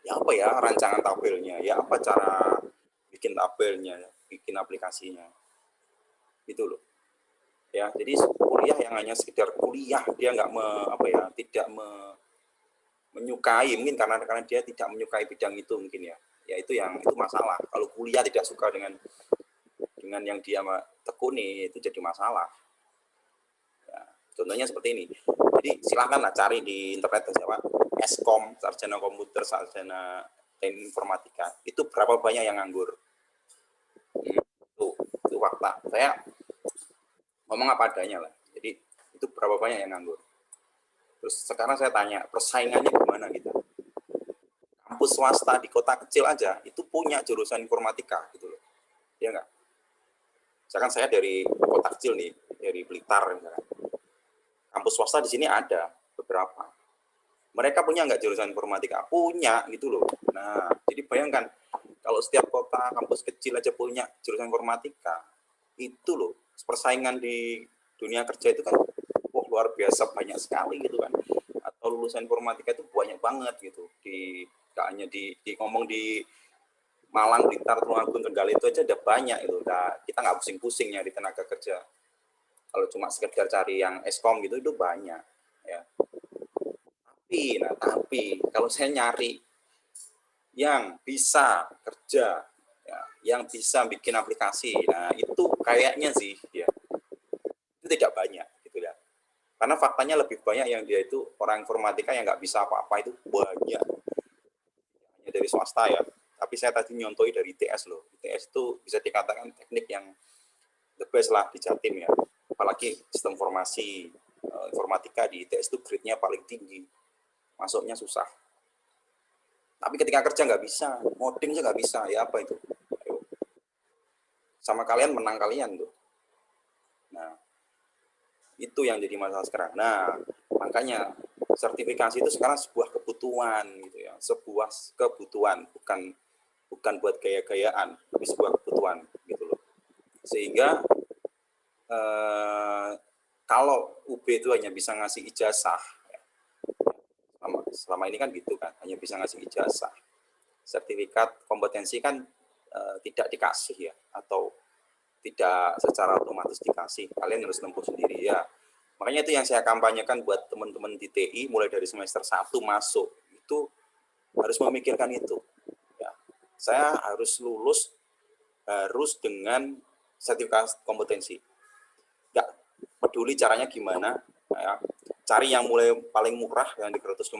Ya apa ya rancangan tabelnya, ya apa cara bikin tabelnya, bikin aplikasinya, gitu loh. Ya, jadi kuliah yang hanya sekedar kuliah, dia nggak tidak menyukai, mungkin karena dia tidak menyukai bidang itu mungkin ya. Ya itu masalah. Kalau kuliah tidak suka dengan yang dia tekuni, itu jadi masalah. Ya, contohnya seperti ini. Jadi silahkanlah cari di internet siapa Eskom, sarjana komputer, sarjana teknik informatika. Itu berapa banyak yang nganggur? Itu fakta. Saya ngomong apa adanya lah. Jadi itu berapa banyak yang nganggur. Terus sekarang saya tanya, persaingannya gimana gitu? Kampus swasta di kota kecil aja itu punya jurusan informatika gitu loh. Iya nggak? Misalkan saya dari kota kecil nih, dari Blitar misalkan. Kampus swasta di sini ada beberapa. Mereka punya nggak jurusan informatika? Punya gitu loh. Nah, jadi bayangkan kalau setiap kota kampus kecil aja punya jurusan informatika, itu loh persaingan di dunia kerja itu kan luar biasa banyak sekali gitu kan. Atau lulusan informatika itu banyak banget gitu. Gak hanya ngomong di Malang, Blitar, Tulungagung, Trenggalek itu aja udah banyak itu. Nah, kita nggak pusing-pusing nyari tenaga kerja. Kalau cuma sekedar cari yang Eskom gitu itu banyak ya. Tapi kalau saya nyari yang bisa kerja ya, yang bisa bikin aplikasi, nah itu kayaknya sih ya itu tidak banyak gitu ya. Karena faktanya lebih banyak yang dia itu orang informatika yang nggak bisa apa-apa itu banyak. Hanya dari swasta ya. Tapi saya tadi nyontoi dari ITS loh. ITS itu bisa dikatakan teknik yang the best lah di Jatim ya. Apalagi sistem informatika di ITS itu grade-nya paling tinggi. Masuknya susah. Tapi ketika kerja nggak bisa, ngoding aja nggak bisa, ya apa itu? Ayo. Sama kalian menang kalian tuh. Nah, itu yang jadi masalah sekarang. Nah, makanya sertifikasi itu sekarang sebuah kebutuhan gitu ya, sebuah kebutuhan, bukan buat gaya-gayaan, tapi sebuah kebutuhan gitu loh. Sehingga kalau UB itu hanya bisa ngasih ijazah, ya, selama ini kan gitu kan, hanya bisa ngasih ijazah. Sertifikat kompetensi kan tidak dikasih ya, atau tidak secara otomatis dikasih, kalian harus nempuh sendiri ya. Makanya itu yang saya kampanyekan buat teman-teman di TI mulai dari semester 1 masuk, itu harus memikirkan itu. Ya. Saya harus lulus harus dengan sertifikat kompetensi. Nggak peduli caranya gimana, ya. Cari yang mulai paling murah yang di 150.000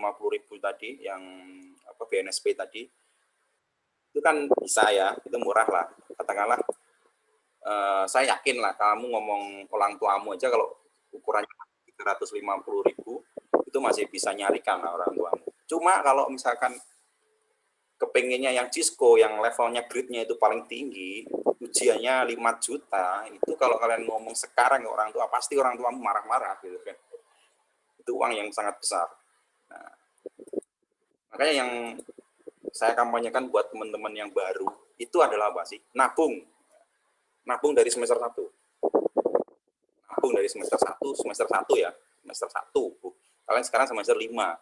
tadi, yang BNSP tadi, itu kan bisa ya, itu murah lah. Katakanlah saya yakin lah kamu ngomong orang tuamu aja kalau 350.000 itu masih bisa nyarikan orang tuamu. Cuma kalau misalkan kepengennya yang Cisco, yang levelnya grade-nya itu paling tinggi, ujiannya 5 juta, itu kalau kalian ngomong sekarang ke orang tua, pasti orang tuamu marah-marah gitu kan. Itu uang yang sangat besar. Nah, makanya yang saya kampanyekan buat teman-teman yang baru, itu adalah apa sih? Nabung. Nabung dari semester 1. Nabung dari semester 1, semester 1 ya. Semester 1. Kalian sekarang semester 5.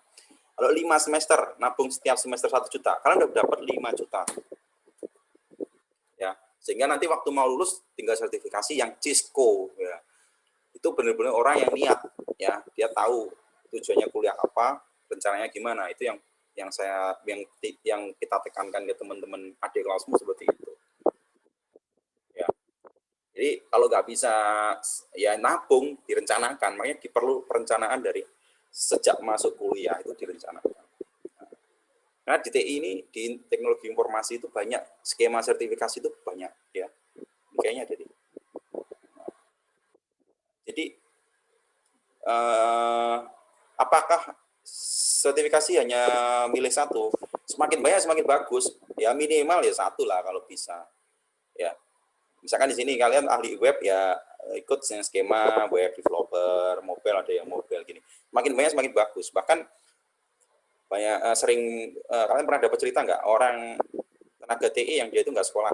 Kalau 5 semester, nabung setiap semester 1 juta, kalian udah dapat 5 juta. Ya, sehingga nanti waktu mau lulus tinggal sertifikasi yang Cisco ya. Itu benar-benar orang yang niat ya, dia tahu tujuannya kuliah apa, rencananya gimana. Itu yang kita tekankan ke teman-teman adik kelasmu seperti itu. Ya. Jadi kalau nggak bisa ya nabung, direncanakan, makanya perlu perencanaan dari sejak masuk kuliah itu direncanakan. Karena di TI ini, di teknologi informasi itu banyak, skema sertifikasi itu banyak ya. Kayaknya jadi apakah sertifikasi hanya milih satu? Semakin banyak semakin bagus. Ya minimal ya satu lah kalau bisa. Ya. Misalkan di sini kalian ahli web ya ikut skema web developer, mobile ada yang mobile gini. Semakin banyak semakin bagus. Bahkan banyak kalian pernah dapat cerita nggak orang tenaga TI yang dia itu nggak sekolah,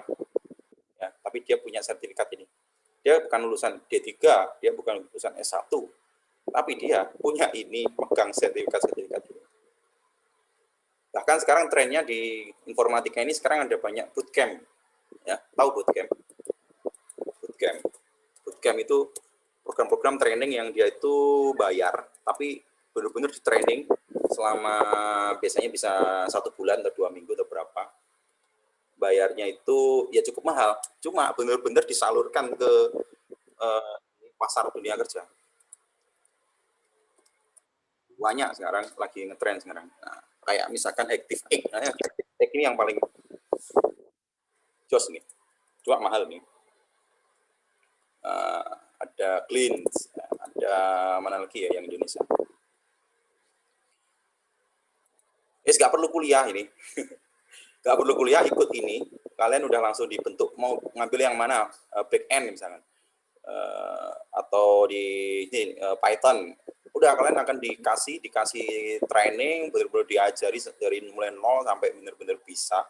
ya, tapi dia punya sertifikat ini. Dia bukan lulusan D3, dia bukan lulusan S1, tapi dia punya ini, pegang sertifikat-sertifikat ini. Bahkan sekarang trennya di informatika ini sekarang ada banyak bootcamp, ya, tahu bootcamp? Bootcamp itu program-program training yang dia itu bayar, tapi benar-benar di training selama biasanya bisa 1 bulan atau 2 minggu atau berapa. Bayarnya itu ya cukup mahal, cuma benar-benar disalurkan ke pasar dunia kerja. Banyak sekarang lagi ngetrend sekarang. Nah, kayak misalkan ActiveX, ActiveX ini yang paling jos nih, cuma mahal nih. Ada Cleans, ada mana lagi ya yang Indonesia. Nggak perlu kuliah ini. Nggak perlu kuliah, ikut ini. Kalian udah langsung dibentuk, mau ngambil yang mana, back end misalkan. Atau di Python. Udah kalian akan dikasih training, benar-benar diajari dari mulai nol sampai benar-benar bisa.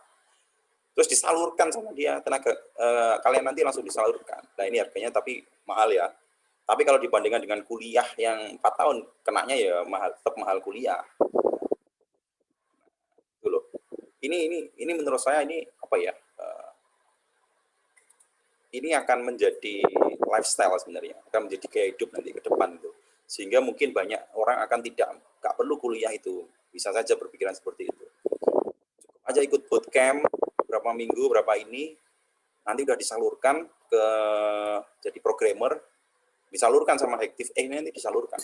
Terus disalurkan sama dia, tenaga kalian nanti langsung disalurkan. Nah ini harganya tapi mahal ya. Tapi kalau dibandingkan dengan kuliah yang 4 tahun, kenanya ya mahal, tetap mahal kuliah. Itu loh. Ini menurut saya ini apa ya? Ini akan menjadi lifestyle sebenarnya, akan menjadi gaya hidup nanti ke depan itu. Sehingga mungkin banyak orang akan nggak perlu kuliah itu, bisa saja berpikiran seperti itu. Cukup aja ikut bootcamp berapa minggu, berapa ini, nanti udah disalurkan ke jadi programmer, disalurkan sama ActiveX nanti disalurkan.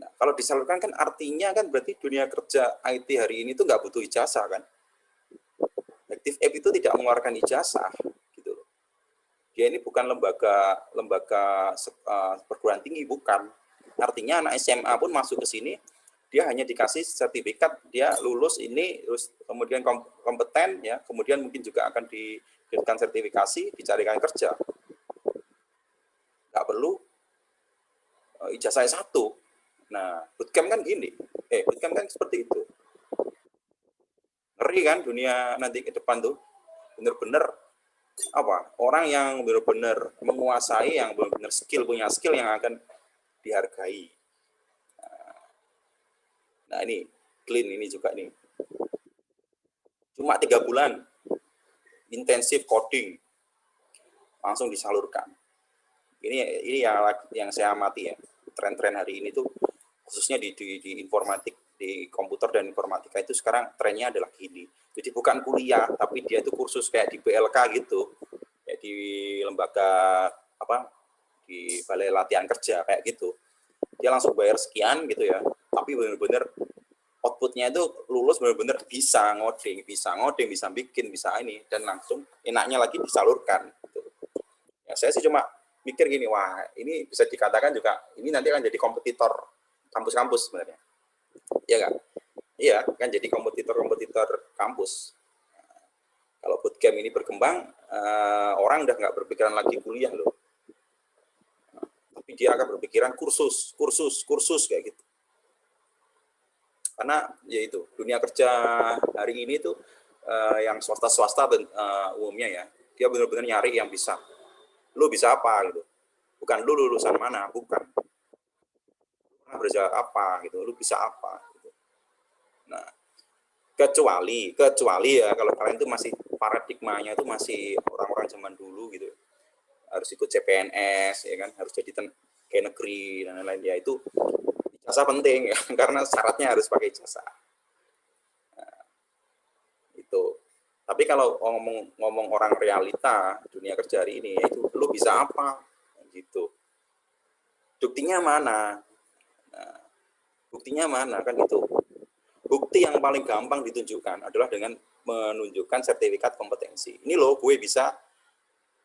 Nah, kalau disalurkan kan artinya kan berarti dunia kerja IT hari ini tuh nggak butuh ijazah kan. ActiveX itu tidak mengeluarkan ijazah. Dia ini bukan lembaga perguruan tinggi, bukan. Artinya anak SMA pun masuk ke sini, dia hanya dikasih sertifikat, dia lulus ini, terus kemudian kompeten, ya, kemudian mungkin juga akan diberikan sertifikasi, dicarikan kerja. Nggak perlu ijazah S1. Nah, bootcamp kan gini, bootcamp kan seperti itu. Ngeri kan dunia nanti ke depan tuh, bener-bener orang yang benar-benar menguasai, yang benar-benar punya skill yang akan dihargai. Nah ini Clean ini juga nih, cuma 3 bulan intensif coding langsung disalurkan. Ini yang saya amati ya, tren-tren hari ini tuh khususnya di informatik, di komputer dan informatika itu sekarang trennya adalah gini. Jadi bukan kuliah, tapi dia itu kursus kayak di BLK gitu, kayak di lembaga di balai latihan kerja kayak gitu. Dia langsung bayar sekian gitu ya, tapi benar-benar outputnya itu lulus benar-benar bisa ngoding, bisa bikin, bisa ini, dan langsung enaknya lagi disalurkan. Gitu. Ya, saya sih cuma mikir gini, wah ini bisa dikatakan juga ini nanti akan jadi kompetitor kampus-kampus sebenarnya. Iya kan? Iya, kan jadi kompetitor kampus. Kalau bootcamp ini berkembang, orang udah nggak berpikiran lagi kuliah loh. Tapi dia akan berpikiran kursus kayak gitu. Karena ya itu, dunia kerja hari ini tuh yang swasta dan umumnya ya, dia benar-benar nyari yang bisa. Lu bisa apa gitu. Bukan lu lulusan mana, bukan. Lu berja apa gitu, lu bisa apa gitu. Nah, kecuali ya kalau kalian itu masih paradigmanya itu masih orang-orang zaman dulu gitu, harus ikut CPNS ya kan, harus jadi kayak negeri dan lain-lain, ya itu ijazah penting ya karena syaratnya harus pakai ijazah. Nah, itu. Tapi kalau ngomong orang realita dunia kerja hari ini, itu lu bisa apa gitu, buktinya mana? Nah, buktinya mana kan gitu. Bukti yang paling gampang ditunjukkan adalah dengan menunjukkan sertifikat kompetensi. Ini loh, gue bisa,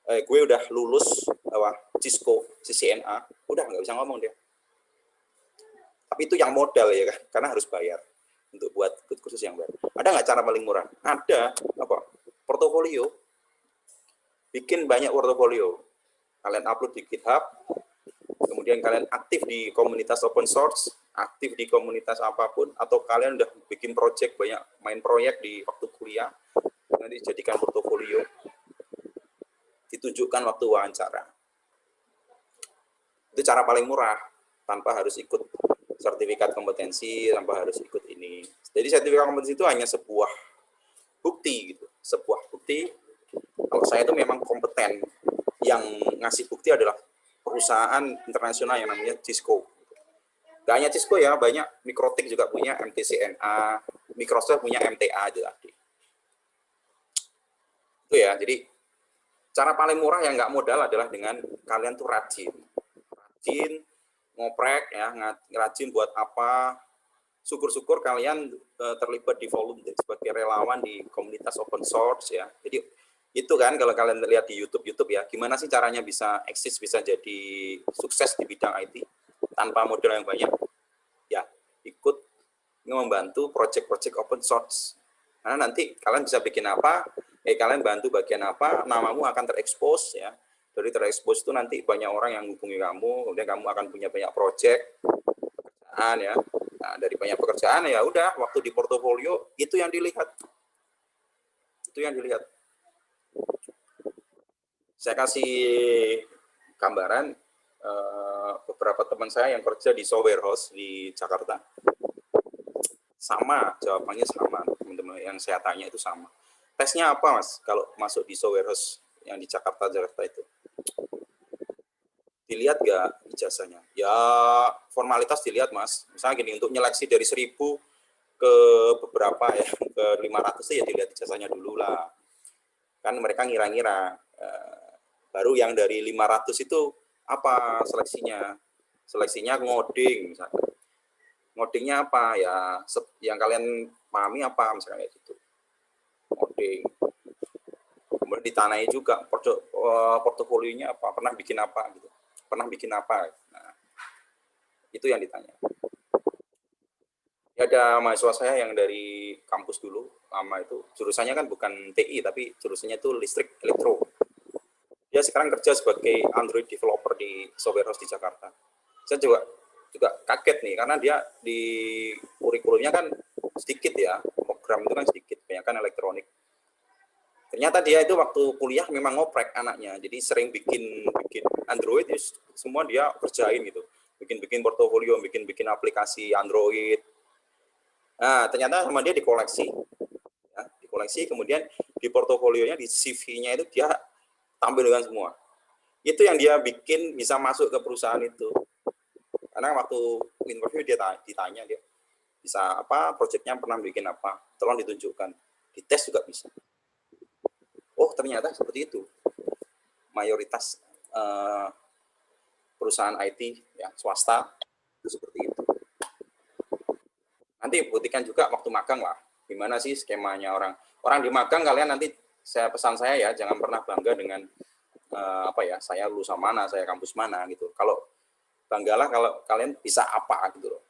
gue udah lulus Cisco, CCNA, udah nggak bisa ngomong dia. Tapi itu yang modal ya kan, karena harus bayar untuk buat kursus yang bayar. Ada nggak cara paling murah? Ada, apa? Portofolio. Bikin banyak portofolio. Kalian upload di GitHub, kemudian kalian aktif di komunitas open source, aktif di komunitas apapun, atau kalian udah bikin project, banyak main proyek di waktu kuliah, nanti jadikan portofolio, ditunjukkan waktu wawancara. Itu cara paling murah, tanpa harus ikut sertifikat kompetensi, tanpa harus ikut ini. Jadi sertifikat kompetensi itu hanya sebuah bukti gitu, sebuah bukti kalau saya itu memang kompeten. Yang ngasih bukti adalah perusahaan internasional yang namanya Cisco. Gak hanya Cisco ya, banyak Mikrotik juga punya MTCNA, Microsoft punya MTA juga. Itu ya, jadi cara paling murah yang nggak modal adalah dengan kalian tuh rajin ngoprek ya, rajin buat apa. Syukur-syukur kalian terlibat di volume sebagai relawan di komunitas open source ya. Jadi itu kan kalau kalian lihat di YouTube ya, gimana sih caranya bisa eksis, bisa jadi sukses di bidang IT tanpa modal yang banyak. Ya, ikut membantu project-project open source. Karena nanti kalian bisa bikin apa, kalian bantu bagian apa, namamu akan terekspos ya. Dari terekspos itu nanti banyak orang yang hubungi kamu, kemudian kamu akan punya banyak project, pekerjaan ya. Nah, dari banyak pekerjaan ya udah, waktu di portofolio itu yang dilihat. Itu yang dilihat. Saya kasih gambaran beberapa teman saya yang kerja di software house di Jakarta. Sama, jawabannya sama, teman-teman yang saya tanya itu sama. Tesnya apa, Mas, kalau masuk di software house yang di Jakarta itu? Dilihat nggak ijazahnya? Ya, formalitas dilihat, Mas. Misalnya gini, untuk nyeleksi dari 1000 ke beberapa ya, ke 500 ya dilihat ijazahnya dulu lah. Kan mereka ngira-ngira. Baru yang dari 500 itu apa seleksinya? Seleksinya ngoding misalnya. Ngodingnya apa ya, yang kalian pahami apa misalnya kayak gitu, ngoding. Kemudian ditanai juga portofolionya apa, pernah bikin apa gitu, nah, itu yang ditanya. Ya, ada mahasiswa saya yang dari kampus dulu lama itu, jurusannya kan bukan TI tapi jurusannya itu listrik elektro. Dia sekarang kerja sebagai Android developer di software house di Jakarta. Saya juga kaget nih, karena dia di kurikulumnya kan sedikit ya, program itu kan sedikit, banyak kan elektronik. Ternyata dia itu waktu kuliah memang ngoprek anaknya, jadi sering bikin Android, semua dia kerjain gitu, bikin portofolio, bikin aplikasi Android. Nah, ternyata sama dia dikoleksi, ya, kemudian di portofolionya, di CV-nya itu dia tampilkan semua. Itu yang dia bikin bisa masuk ke perusahaan itu. Karena waktu interview dia ditanya, dia bisa apa, proyeknya pernah bikin apa, tolong ditunjukkan, dites juga bisa. Oh, ternyata seperti itu. Mayoritas perusahaan IT ya, swasta itu seperti itu. Nanti buktikan juga waktu magang lah, gimana sih skemanya orang di magang. Kalian nanti, pesan saya ya, jangan pernah bangga dengan apa ya, saya lulusan mana, saya kampus mana gitu. Kalau banggalah kalau kalian bisa apa gitu loh.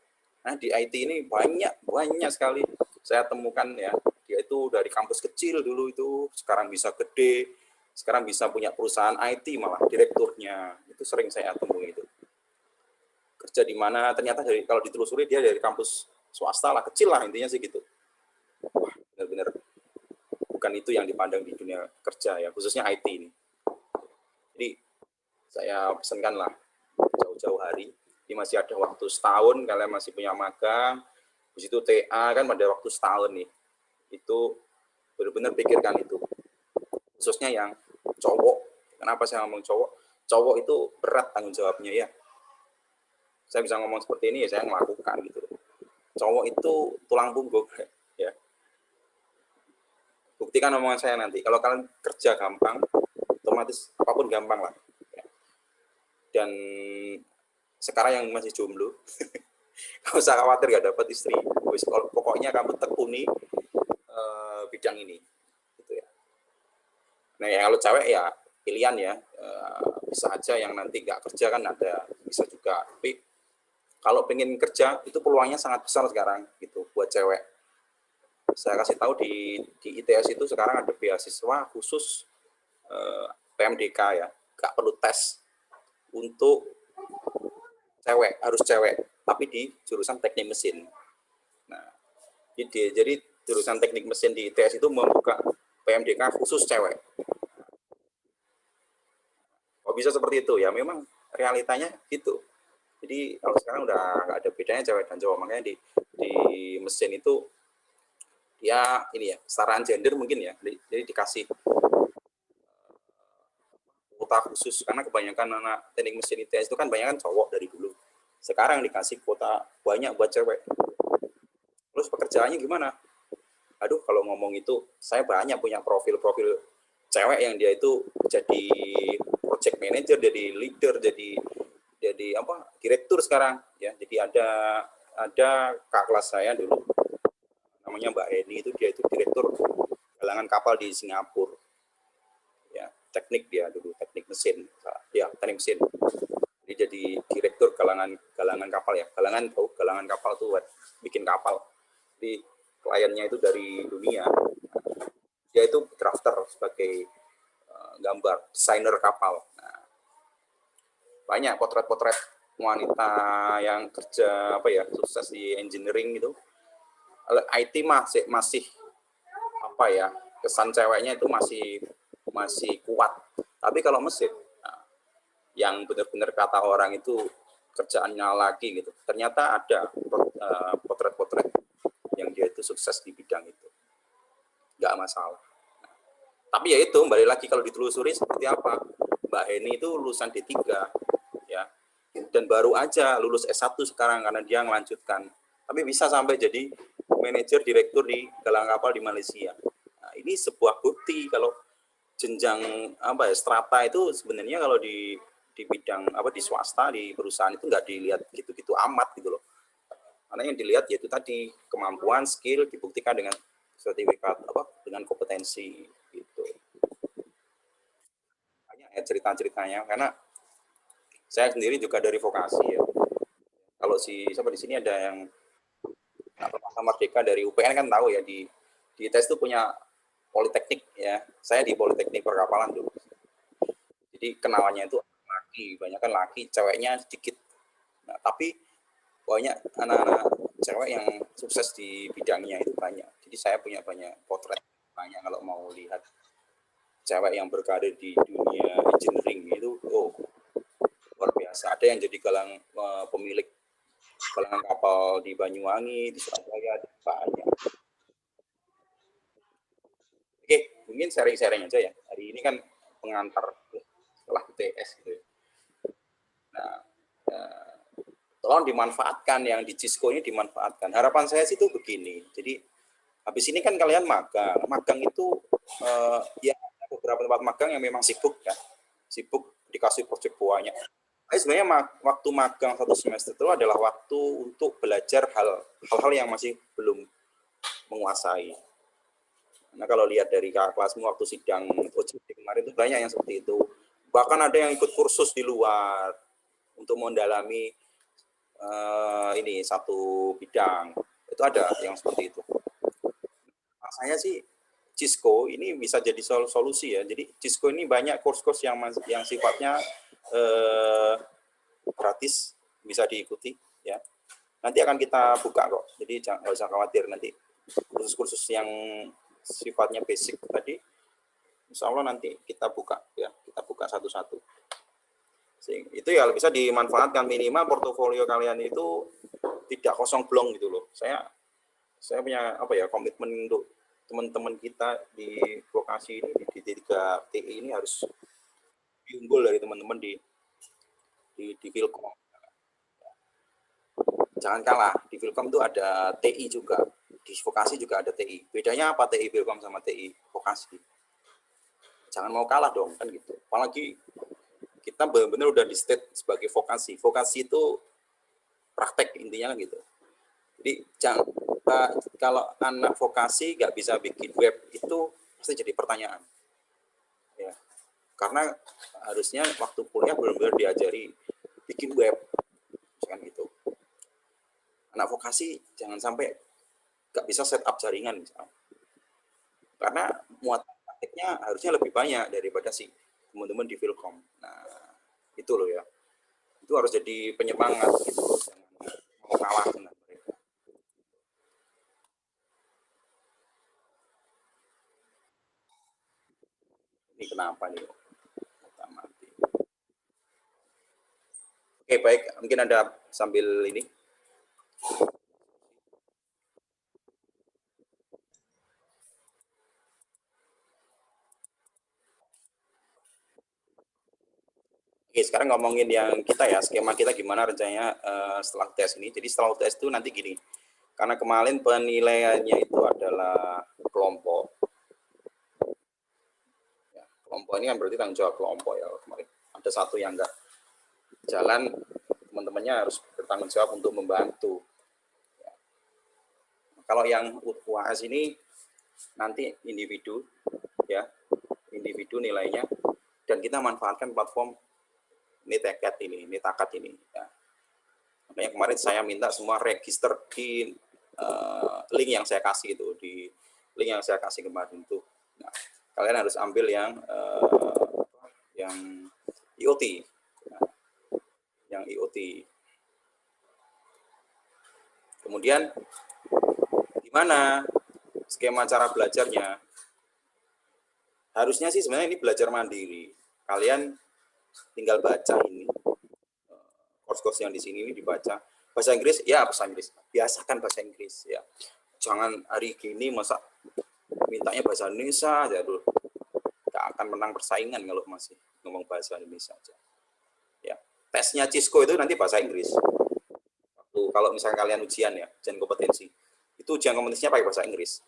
Nah di IT ini banyak sekali saya temukan ya, dia itu dari kampus kecil dulu itu sekarang bisa gede, sekarang bisa punya perusahaan IT malah direkturnya, itu sering saya temui itu. Kerja di mana ternyata kalau ditelusuri dia dari kampus swasta lah, kecil lah intinya sih gitu. Wah benar-benar bukan itu yang dipandang di dunia kerja ya, khususnya IT ini. Jadi saya pesankan lah jauh-jauh hari, ini masih ada waktu setahun, kalian masih punya magang, di situ TA kan pada waktu setahun nih, itu benar-benar pikirkan itu, khususnya yang cowok. Kenapa saya ngomong cowok? Cowok itu berat tanggung jawabnya ya. Saya bisa ngomong seperti ini ya saya melakukan gitu. Cowok itu tulang punggung ya. Buktikan omongan saya nanti. Kalau kalian kerja gampang, otomatis apapun gampang lah. Dan sekarang yang masih jomblo, kamu usah khawatir gak dapat istri. Pokoknya kamu tekuni bidang ini, gitu ya. Nah ya kalau cewek ya pilihan ya, bisa aja yang nanti nggak kerja kan ada, bisa juga. Tapi kalau pengen kerja itu peluangnya sangat besar sekarang, gitu buat cewek. Saya kasih tahu di ITS itu sekarang ada beasiswa khusus PMDK ya, nggak perlu tes untuk cewek, harus cewek, tapi di jurusan teknik mesin. Nah, jadi jurusan teknik mesin di ITS itu membuka PMDK khusus cewek. Kok bisa seperti itu ya? Memang realitanya gitu. Jadi kalau sekarang udah nggak ada bedanya cewek dan cowok, makanya di mesin itu ya ini ya kesetaraan gender mungkin ya. Jadi dikasih kuota khusus karena kebanyakan anak teknik mesin ITS itu kan banyak kan cowok dari dulu. Sekarang dikasih kuota banyak buat cewek. Terus pekerjaannya gimana? Aduh, kalau ngomong itu saya banyak punya profil-profil cewek yang dia itu jadi project manager, jadi leader, jadi apa? Direktur sekarang ya. Jadi ada kakak kelas saya dulu namanya Mbak Eni, itu dia itu direktur galangan kapal di Singapura. Ya, teknik dia dulu, teknik mesin. Ya, teknik mesin. Jadi direktur galangan kapal ya. Galangan kapal tuh buat bikin kapal. Di kliennya itu dari dunia. Dia itu drafter sebagai gambar, desainer kapal. Nah, banyak potret-potret wanita yang kerja apa ya, sukses di engineering gitu. IT masih apa ya, kesan ceweknya itu masih kuat. Tapi kalau mesin, nah, yang benar-benar kata orang itu kerjaannya lagi gitu. Ternyata ada potret-potret yang dia itu sukses di bidang itu, nggak masalah. Nah, tapi ya itu kembali lagi kalau ditelusuri seperti apa. Mbak Heni itu lulusan D3 ya, dan baru aja lulus S1 sekarang karena dia melanjutkan. Tapi bisa sampai jadi manajer direktur di galangan kapal di Malaysia. Nah, ini sebuah bukti kalau jenjang apa ya, strata itu sebenarnya kalau di bidang apa di swasta di perusahaan itu nggak dilihat gitu-gitu amat gitu loh. Karena yang dilihat yaitu tadi kemampuan, skill dibuktikan dengan sertifikat apa dengan kompetensi gitu. Banyak ya cerita-ceritanya karena saya sendiri juga dari vokasi ya. Kalau siapa di sini ada yang Masa Merdeka dari UPN kan tahu ya di ITS itu punya politeknik ya. Saya di Politeknik Perkapalan dulu. Jadi kenalannya itu laki, banyak kan laki, ceweknya sedikit. Nah, tapi banyak anak-anak cewek yang sukses di bidangnya itu banyak. Jadi saya punya banyak potret banyak kalau mau lihat cewek yang berkarir di dunia engineering itu, oh luar biasa. Ada yang jadi pemilik galangan kapal di Banyuwangi, di Surabaya, banyak. Oke, mungkin sharing-sharing aja ya. Hari ini kan pengantar setelah ITS gitu. Nah, tolong dimanfaatkan yang di Cisco ini dimanfaatkan. Harapan saya sih itu begini. Jadi habis ini kan kalian magang itu ya beberapa tempat magang yang memang sibuk ya, sibuk dikasih proyek banyak. Tapi sebenarnya waktu magang 1 semester itu adalah waktu untuk belajar hal-hal yang masih belum menguasai. Nah kalau lihat dari kakak kelasmu waktu sidang OJT kemarin itu banyak yang seperti itu, Bahkan ada yang ikut kursus di luar untuk mendalami ini satu bidang. Itu ada yang seperti itu. Nah, saya sih Cisco ini bisa jadi solusi ya. Jadi Cisco ini banyak kurs-kurs yang sifatnya gratis, bisa diikuti ya. Nanti akan kita buka kok. Jadi jangan usah khawatir, nanti kursus-kursus yang sifatnya basic tadi, insya Allah nanti kita buka ya, kita buka satu-satu. Itu ya bisa dimanfaatkan, minimal portofolio kalian itu tidak kosong blong gitu loh. Saya punya apa ya, komitmen untuk teman-teman kita di vokasi ini di 3 TI ini harus unggul dari teman-teman di Filkom. Jangan kalah, di Filkom itu ada TI juga, di vokasi juga ada TI. Bedanya apa TI Filkom sama TI vokasi? Jangan mau kalah dong kan gitu. Apalagi kita benar-benar udah di state sebagai vokasi. Vokasi itu praktek intinya kan gitu. Jadi jangan, kalau anak vokasi nggak bisa bikin web itu pasti jadi pertanyaan. Ya, karena harusnya waktu kuliah benar-benar diajari bikin web, kan gitu. Anak vokasi jangan sampai nggak bisa setup jaringan misalnya. Karena muatan prakteknya harusnya lebih banyak daripada si teman-teman di Filkom. Nah, itu loh ya. Itu harus jadi penyemangat gitu. Jangan mau kalah dengan mereka. Ini kenapa nih? Kita mati. Oke, baik. Mungkin Anda sambil ini. Oke, sekarang ngomongin yang kita ya, skema kita gimana rencananya setelah tes ini. Jadi setelah tes itu nanti gini, karena kemarin penilaiannya itu adalah kelompok. Ya, kelompok ini kan berarti tanggung jawab kelompok ya kemarin. Ada satu yang enggak jalan, teman-temannya harus bertanggung jawab untuk membantu. Ya. Kalau yang UAS ini nanti individu, ya, individu nilainya, dan kita manfaatkan platform Nitakat ini. Ya. Makanya kemarin saya minta semua register di link yang saya kasih itu, di link yang saya kasih kemarin itu. Nah, kalian harus ambil yang IoT, nah, yang IoT. Kemudian gimana skema cara belajarnya? Harusnya sih sebenarnya ini belajar mandiri. Kalian tinggal baca ini course-course yang di sini ini dibaca. Bahasa Inggris, ya bahasa Inggris. Biasakan bahasa Inggris ya. Jangan hari gini masa mintanya bahasa Indonesia aja dulu. Gak akan menang persaingan kalau masih ngomong bahasa Indonesia aja. Ya, tesnya Cisco itu nanti bahasa Inggris. Waktu kalau misalnya kalian ujian ya, ujian kompetensi, itu ujian kompetensinya pakai bahasa Inggris.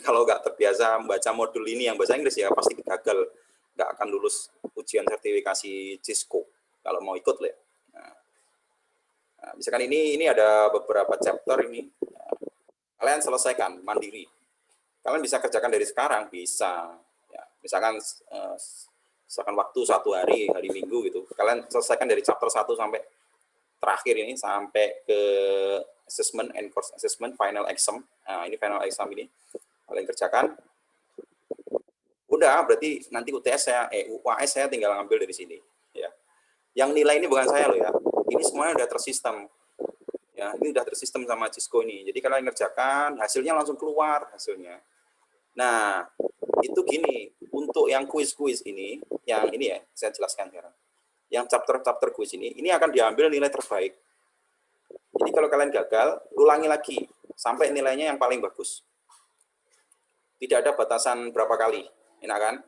Kalau nggak terbiasa membaca modul ini yang bahasa Inggris ya pasti gagal, nggak akan lulus ujian sertifikasi Cisco kalau mau ikut lah. Nah, misalkan ini ada beberapa chapter ini, kalian selesaikan mandiri. Kalian bisa kerjakan dari sekarang, bisa. Ya, misalkan waktu 1 hari Minggu gitu, kalian selesaikan dari chapter 1 sampai terakhir ini, sampai ke assessment and course assessment, final exam. Nah, ini final exam ini kalian kerjakan. Udah, berarti nanti UTS UAS saya tinggal ngambil dari sini. Ya. Yang nilai ini bukan saya loh ya. Ini semuanya udah tersistem. Ya, ini udah tersistem sama Cisco ini. Jadi kalian ngerjakan, hasilnya langsung keluar hasilnya. Nah, itu gini, untuk yang kuis-kuis ini, yang ini ya, saya jelaskan sekarang. Yang chapter-chapter kuis ini akan diambil nilai terbaik. Jadi kalau kalian gagal, ulangi lagi sampai nilainya yang paling bagus. Tidak ada batasan berapa kali, enak kan?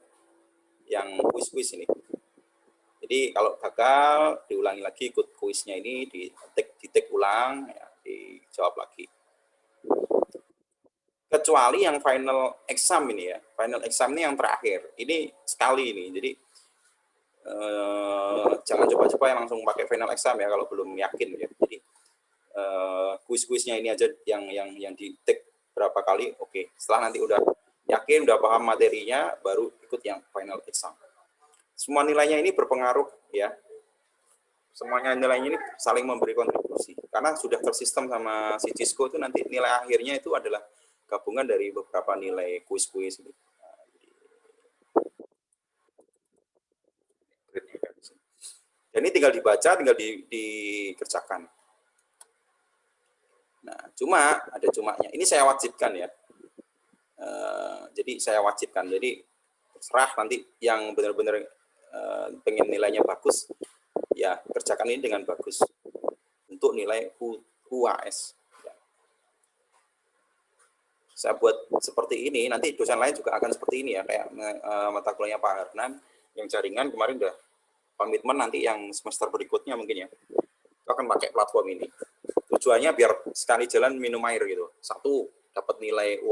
Yang kuis-kuis ini. Jadi kalau gagal, diulangi lagi, ikut kuisnya ini, di-take ulang, ya, dijawab lagi. Kecuali yang final exam ini ya, final exam ini yang terakhir. Ini sekali ini, jadi jangan coba-coba yang langsung pakai final exam ya kalau belum yakin ya. Jadi kuis-kuisnya ini aja yang di-take berapa kali, oke. Setelah nanti udah yakin, udah paham materinya, baru ikut yang final exam. semua nilainya ini berpengaruh ya. Semuanya nilainya ini saling memberi kontribusi. Karena sudah tersistem sama si Cisco itu nanti nilai akhirnya itu adalah gabungan dari beberapa nilai kuis-kuis. Dan ini tinggal dibaca, tinggal dikerjakan. Nah, cuma ada cumanya. Ini saya wajibkan ya. Jadi saya wajibkan. Jadi serah nanti yang benar-benar pengen nilainya bagus, ya kerjakan ini dengan bagus untuk nilai UAS. Saya buat seperti ini, nanti dosen lain juga akan seperti ini ya, kayak mata kuliahnya Pak Hernan, yang jaringan kemarin udah komitmen nanti yang semester berikutnya mungkin ya, itu akan pakai platform ini. Tujuannya biar sekali jalan minum air gitu. Satu, dapat nilai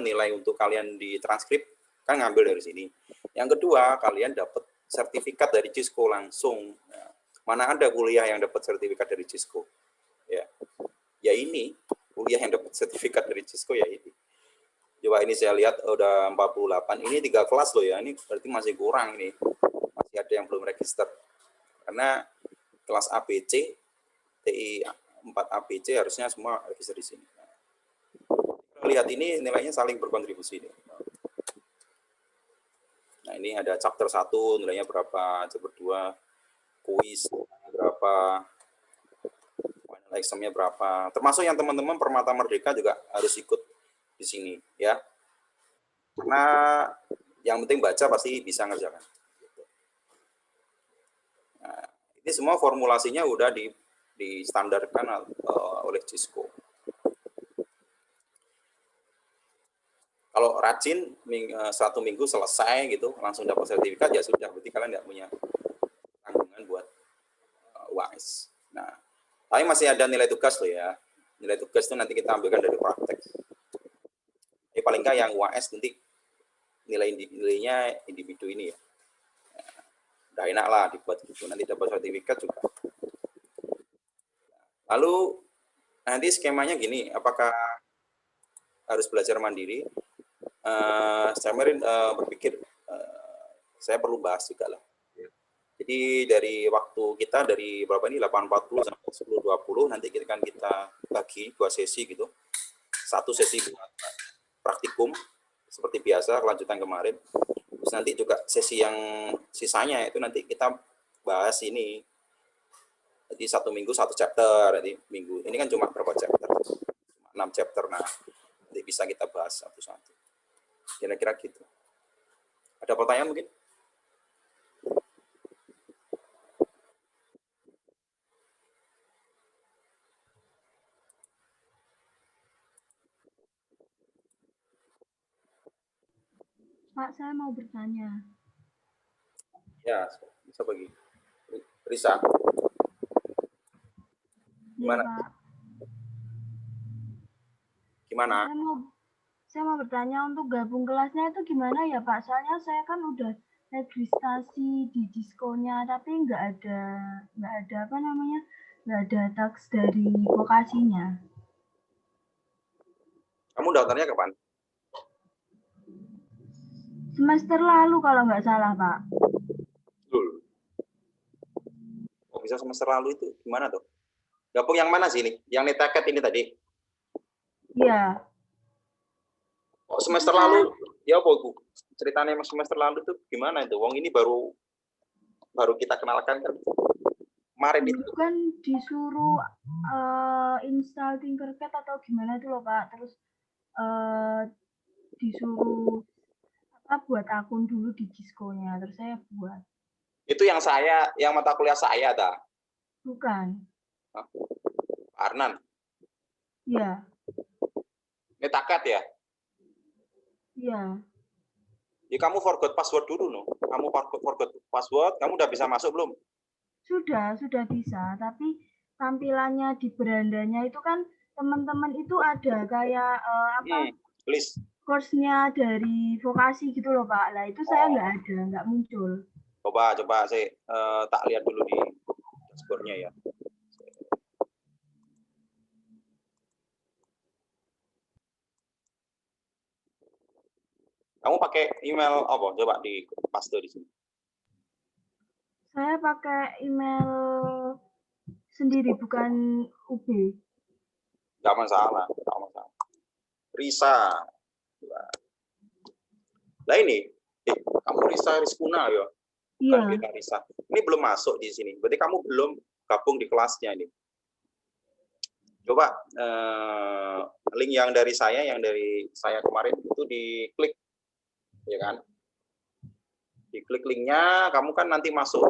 nilai untuk kalian di transkrip, kan ngambil dari sini. Yang kedua, kalian dapat sertifikat dari Cisco langsung. Nah, mana ada kuliah yang dapat sertifikat dari Cisco? Ya ini, kuliah yang dapat sertifikat dari Cisco ya ini. Coba ini saya lihat udah 48, ini 3 kelas loh ya, ini berarti masih kurang ini. Masih ada yang belum register. Karena kelas ABC, TI 4 ABC harusnya semua register di sini. Lihat ini nilainya saling berkontribusi. Nah ini ada chapter 1 nilainya berapa, chapter 2 kuis berapa, final examnya berapa. Termasuk yang teman-teman Permata Merdeka juga harus ikut di sini ya. Karena yang penting baca pasti bisa ngerjakan. Nah, ini semua formulasinya udah distandarkan oleh Cisco. Kalau rajin 1 minggu selesai gitu langsung dapat sertifikat ya sudah, berarti kalian nggak punya tanggungan buat UAS. Nah, tapi masih ada nilai tugas loh ya. Nilai tugas itu nanti kita ambilkan dari praktek. Jadi paling nggak yang UAS nanti nilainya individu ini ya. Udah enak lah dibuat gitu, nanti dapat sertifikat juga. Lalu nanti skemanya gini, apakah harus belajar mandiri? Saya kemarin berpikir saya perlu bahas juga lah. Jadi dari waktu kita dari berapa ini 8.40 sampai 10.20 nanti kita bagi 2 sesi gitu. 1 sesi buat praktikum seperti biasa kelanjutan kemarin. Terus nanti juga sesi yang sisanya itu nanti kita bahas ini. Jadi 1 minggu 1 chapter. Jadi minggu ini kan cuma berapa chapter? 6 chapter. Nah, nanti bisa kita bahas satu-satu. Kira-kira gitu. Ada pertanyaan mungkin? Pak, saya mau bertanya. Ya, bisa bagi. Risa. Gimana? Ya, Pak. Gimana? Saya mau bertanya untuk gabung kelasnya itu gimana ya, Pak? Soalnya saya kan udah registrasi di Cisco-nya, tapi nggak ada apa namanya, nggak ada tax dari vokasinya. Kamu daftarnya kapan? Semester lalu kalau nggak salah, Pak. Betul. Oh, bisa semester lalu itu gimana tuh? Gabung yang mana sih ini? Yang netaket ini tadi? Iya. Oh, semester lalu? Ya, Bu. Ceritanya semester lalu itu gimana itu? Wong ini baru kita kenalkan kan kemarin itu. Kan disuruh install Tinkercad atau gimana itu loh, Pak. Terus disuruh buat akun dulu di Cisco-nya, terus saya buat. Itu yang mata kuliah saya dah. Bukan. Arnan. Iya. Netaket ya? Iya. Ya kamu forgot password dulu no. Kamu forgot password, kamu udah bisa masuk belum? Sudah bisa, tapi tampilannya di berandanya itu kan teman-teman itu ada kayak list. Course-nya dari vokasi gitu loh, Pak. Nah, itu saya nggak muncul. Coba saya tak lihat dulu di dashboard-nya ya. Kamu pakai email apa? Coba di paste di sini. Saya pakai email sendiri, bukan UB. Nggak masalah, nggak masalah. Risa. Nah ini, kamu Risa Rizkuna ya? Iya. Bukan Rita Risa. Ini belum masuk di sini. Berarti kamu belum gabung di kelasnya ini. Coba link yang dari saya kemarin itu diklik, ya kan? Diklik linknya, kamu kan nanti masuk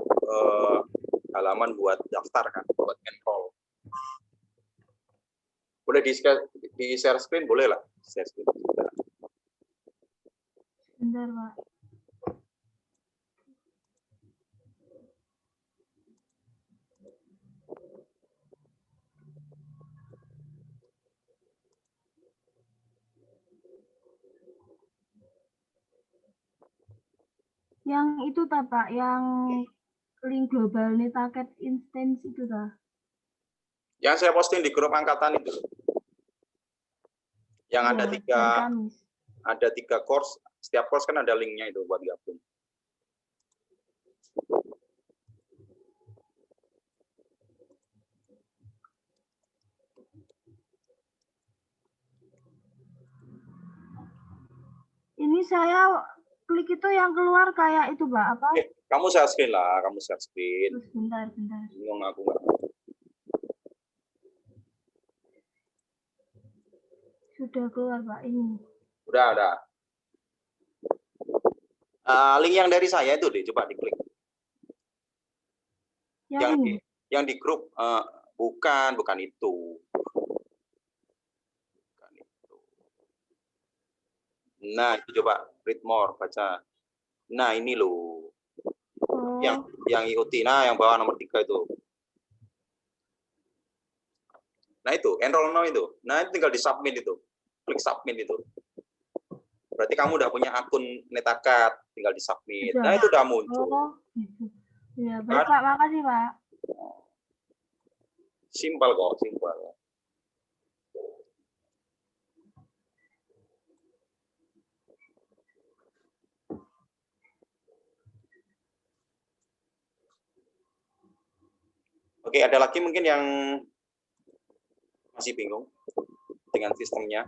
halaman buat daftar kan, buat enroll. Boleh di share screen, boleh lah. Share screen. Bentar, Pak. Yang itu Pak, yang link global Netaket Instance itu ta? Yang saya posting di grup angkatan itu. Yang Iya, ada hari Kamis. ada 3 course, setiap course kan ada linknya itu buat gabung. Ini saya klik itu yang keluar kayak itu Pak, apa? Kamu share screen lah, kamu share screen. Terus bentar. Bingung aku nggak. Sudah keluar Pak, ini. Udah. Link yang dari saya itu deh, coba diklik. Yang di grup, bukan itu. Nah, itu coba read more, baca. Nah, ini loh. Oh. Yang IoT, nah yang bawah nomor 3 itu. Nah itu, enroll now itu. Nah, itu tinggal di submit itu. Klik submit itu. Berarti kamu udah punya akun Netakat, tinggal di submit. Nah, itu udah muncul. Oh, gitu. Ya, baik Pak, makasih Pak. Simpel kok, simpel. Oke, ada lagi mungkin yang masih bingung dengan sistemnya?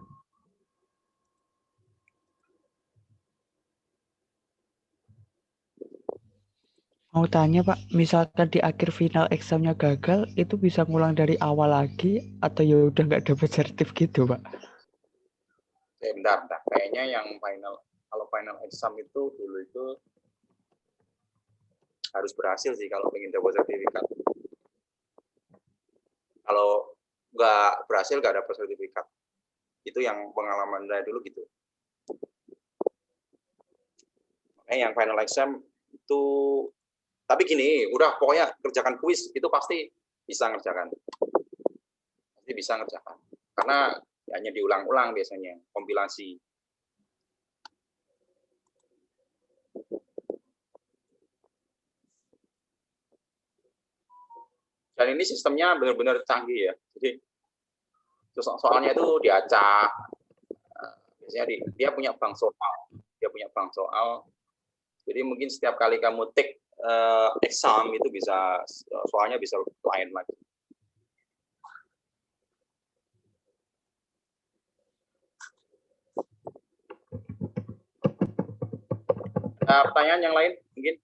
Mau tanya Pak, misalkan di akhir final examnya gagal, itu bisa ngulang dari awal lagi atau ya udah nggak dapat sertif gitu Pak? Bentar. Kayaknya yang kalau final exam itu dulu itu harus berhasil sih kalau ingin dapat sertifikat. Kalau nggak berhasil nggak dapat sertifikat. Itu yang pengalaman saya dulu gitu. Makanya yang final exam itu, tapi gini, udah pokoknya kerjakan kuis itu pasti bisa ngerjakan. Pasti bisa ngerjakan. Karena hanya diulang-ulang biasanya, kompilasi. Dan ini sistemnya benar-benar canggih ya. Jadi soalnya itu diacak. Biasanya dia punya bank soal. Jadi mungkin setiap kali kamu take exam itu bisa soalnya bisa lain lagi. Pertanyaan yang lain mungkin?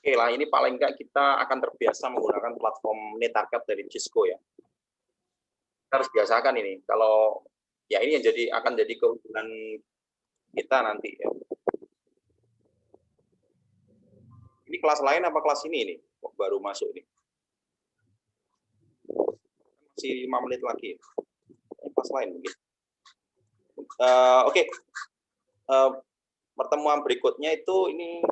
Oke lah, ini paling enggak kita akan terbiasa menggunakan platform Netaket dari Cisco ya. Kita harus biasakan ini. Kalau ya ini yang akan jadi keunggulan kita nanti ya. Ini kelas lain apa kelas ini baru masuk ini? Masih 5 menit lagi. Kelas lain mungkin. Oke. Pertemuan berikutnya itu ini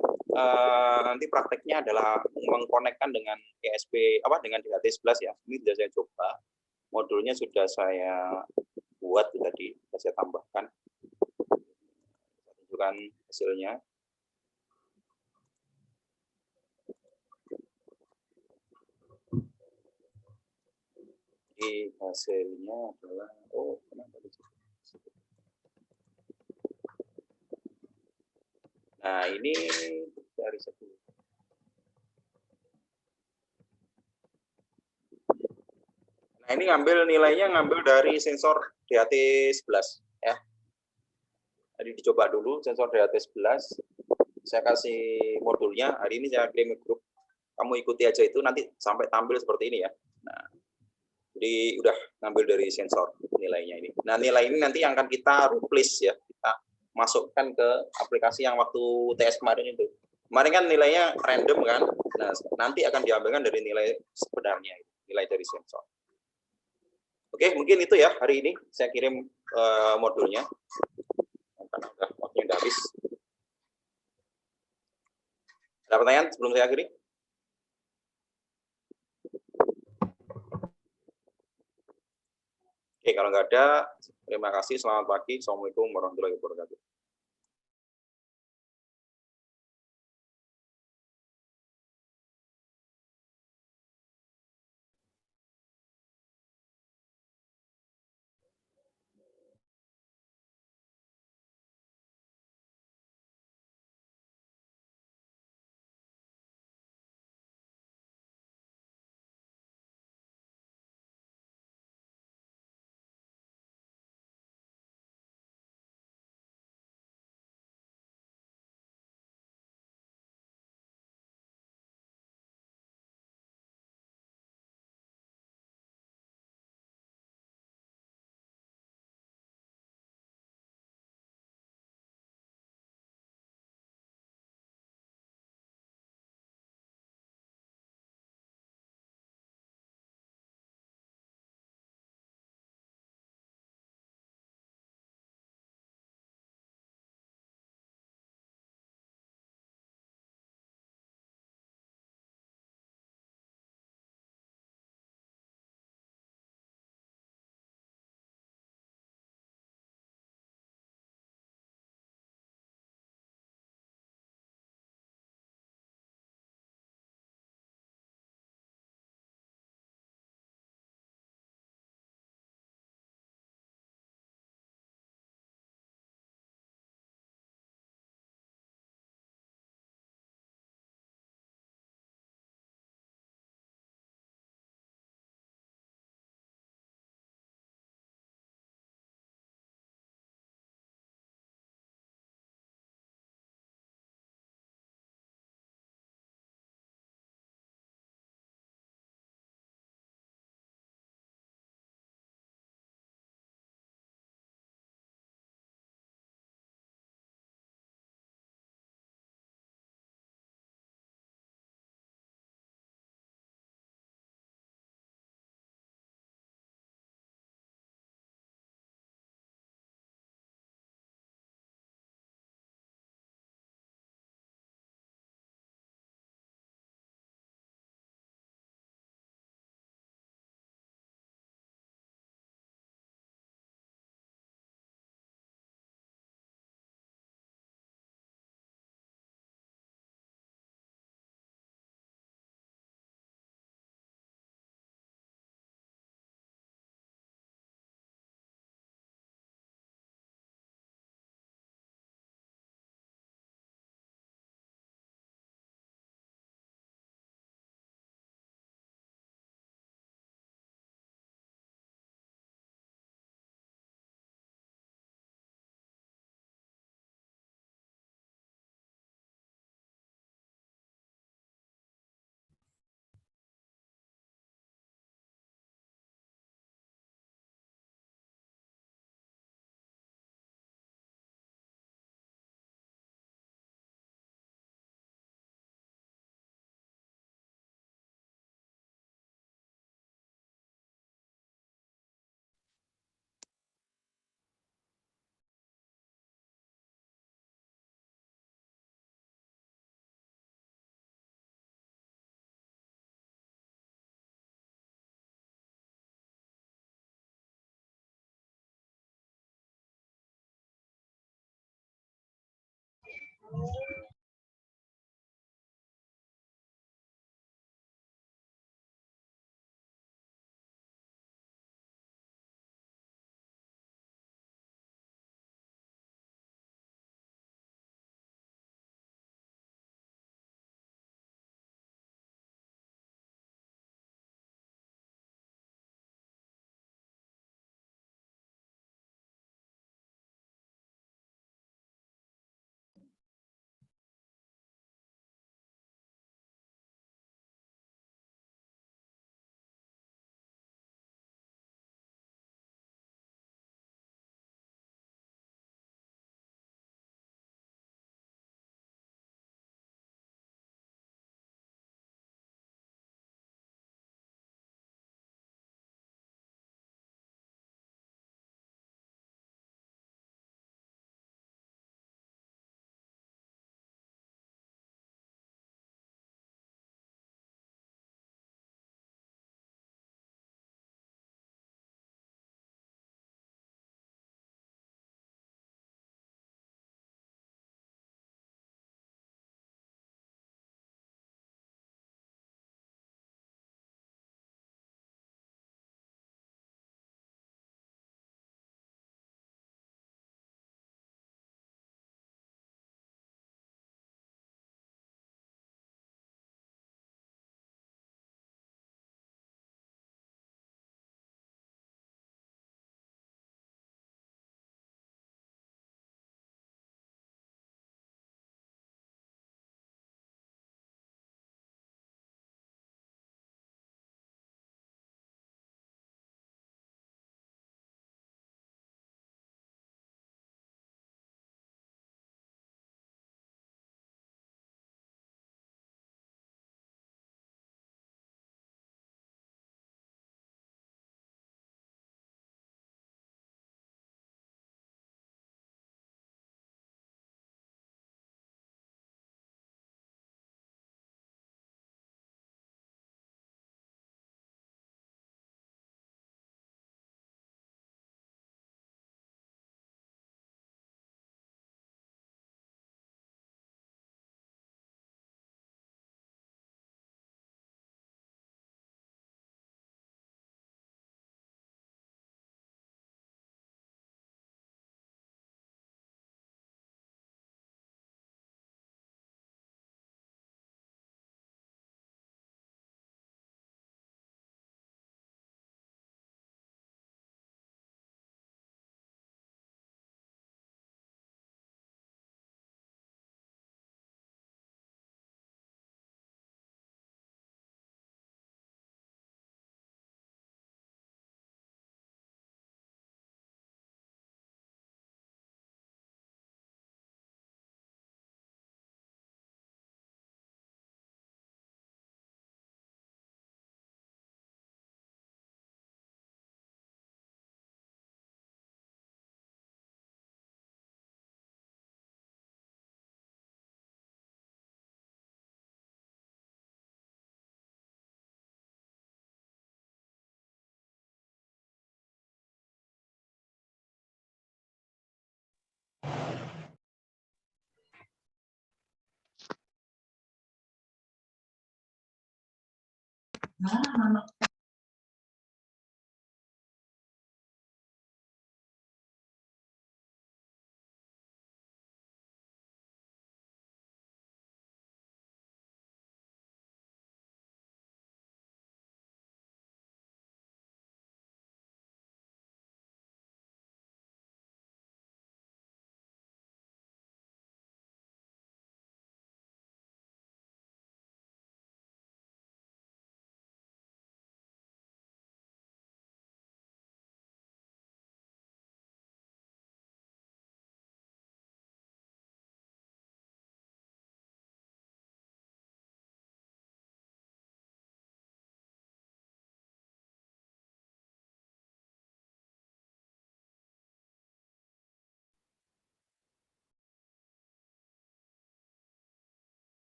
nanti prakteknya adalah mengkonekkan dengan ESP dengan DHT11 ya. Ini sudah saya coba. Modulnya sudah saya buat tadi, saya tambahkan. Saya tunjukkan hasilnya. Jadi hasilnya adalah kenapa di sini? Nah, ini dari satu. Nah, ini ngambil dari sensor DHT 11 ya. Jadi dicoba dulu sensor DHT 11. Saya kasih modulnya. Hari ini saya kirim ke grup. Kamu ikuti aja itu, nanti sampai tampil seperti ini ya. Nah, jadi udah ngambil dari sensor nilainya ini. Nah, nilai ini nanti yang akan kita replace ya. Kita masukkan ke aplikasi yang waktu TS kemarin itu. Kemarin kan nilainya random kan. Nah, nanti akan diambilkan dari nilai sebenarnya, nilai dari sensor. Oke, mungkin itu ya hari ini saya kirim modulnya. Karena waktunya udah habis. Ada pertanyaan sebelum saya akhiri? Oke, kalau nggak ada, terima kasih. Selamat pagi. Assalamualaikum warahmatullahi wabarakatuh.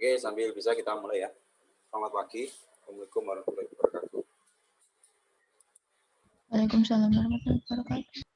Oke, sambil bisa kita mulai ya. Selamat pagi. Assalamualaikum warahmatullahi wabarakatuh. Waalaikumsalam warahmatullahi wabarakatuh.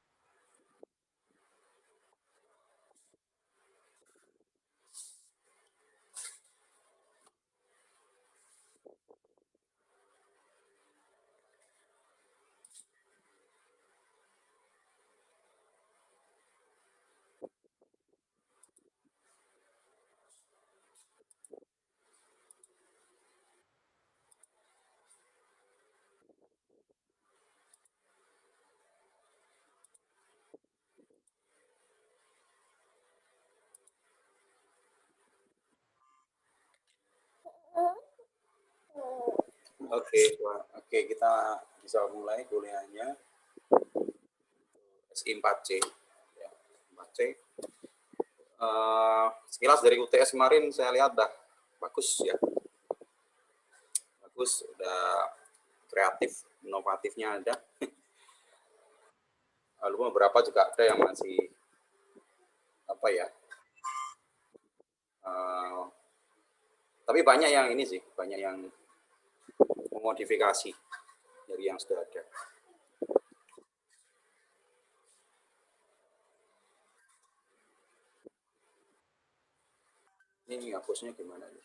Oke, kita bisa mulai kuliahnya. SI 4C. Ya, 4C. Sekilas dari UTS kemarin saya lihat dah bagus ya. Bagus, udah kreatif, inovatifnya ada. Lalu beberapa juga ada yang masih apa ya? Tapi banyak yang ini sih, banyak yang memodifikasi dari yang sudah ada. Ini hapusnya gimana nih?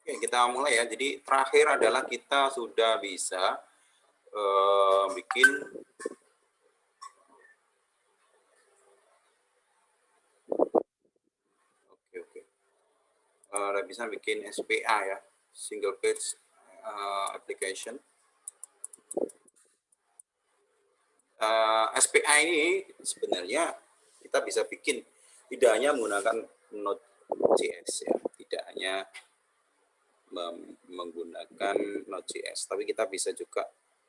Oke, kita mulai ya. Jadi terakhir adalah kita sudah bisa bikin bisa bikin SPA ya, single page application. SPA ini sebenarnya kita bisa bikin tidak hanya menggunakan Node.js ya, tidak hanya menggunakan Node.js, tapi kita bisa juga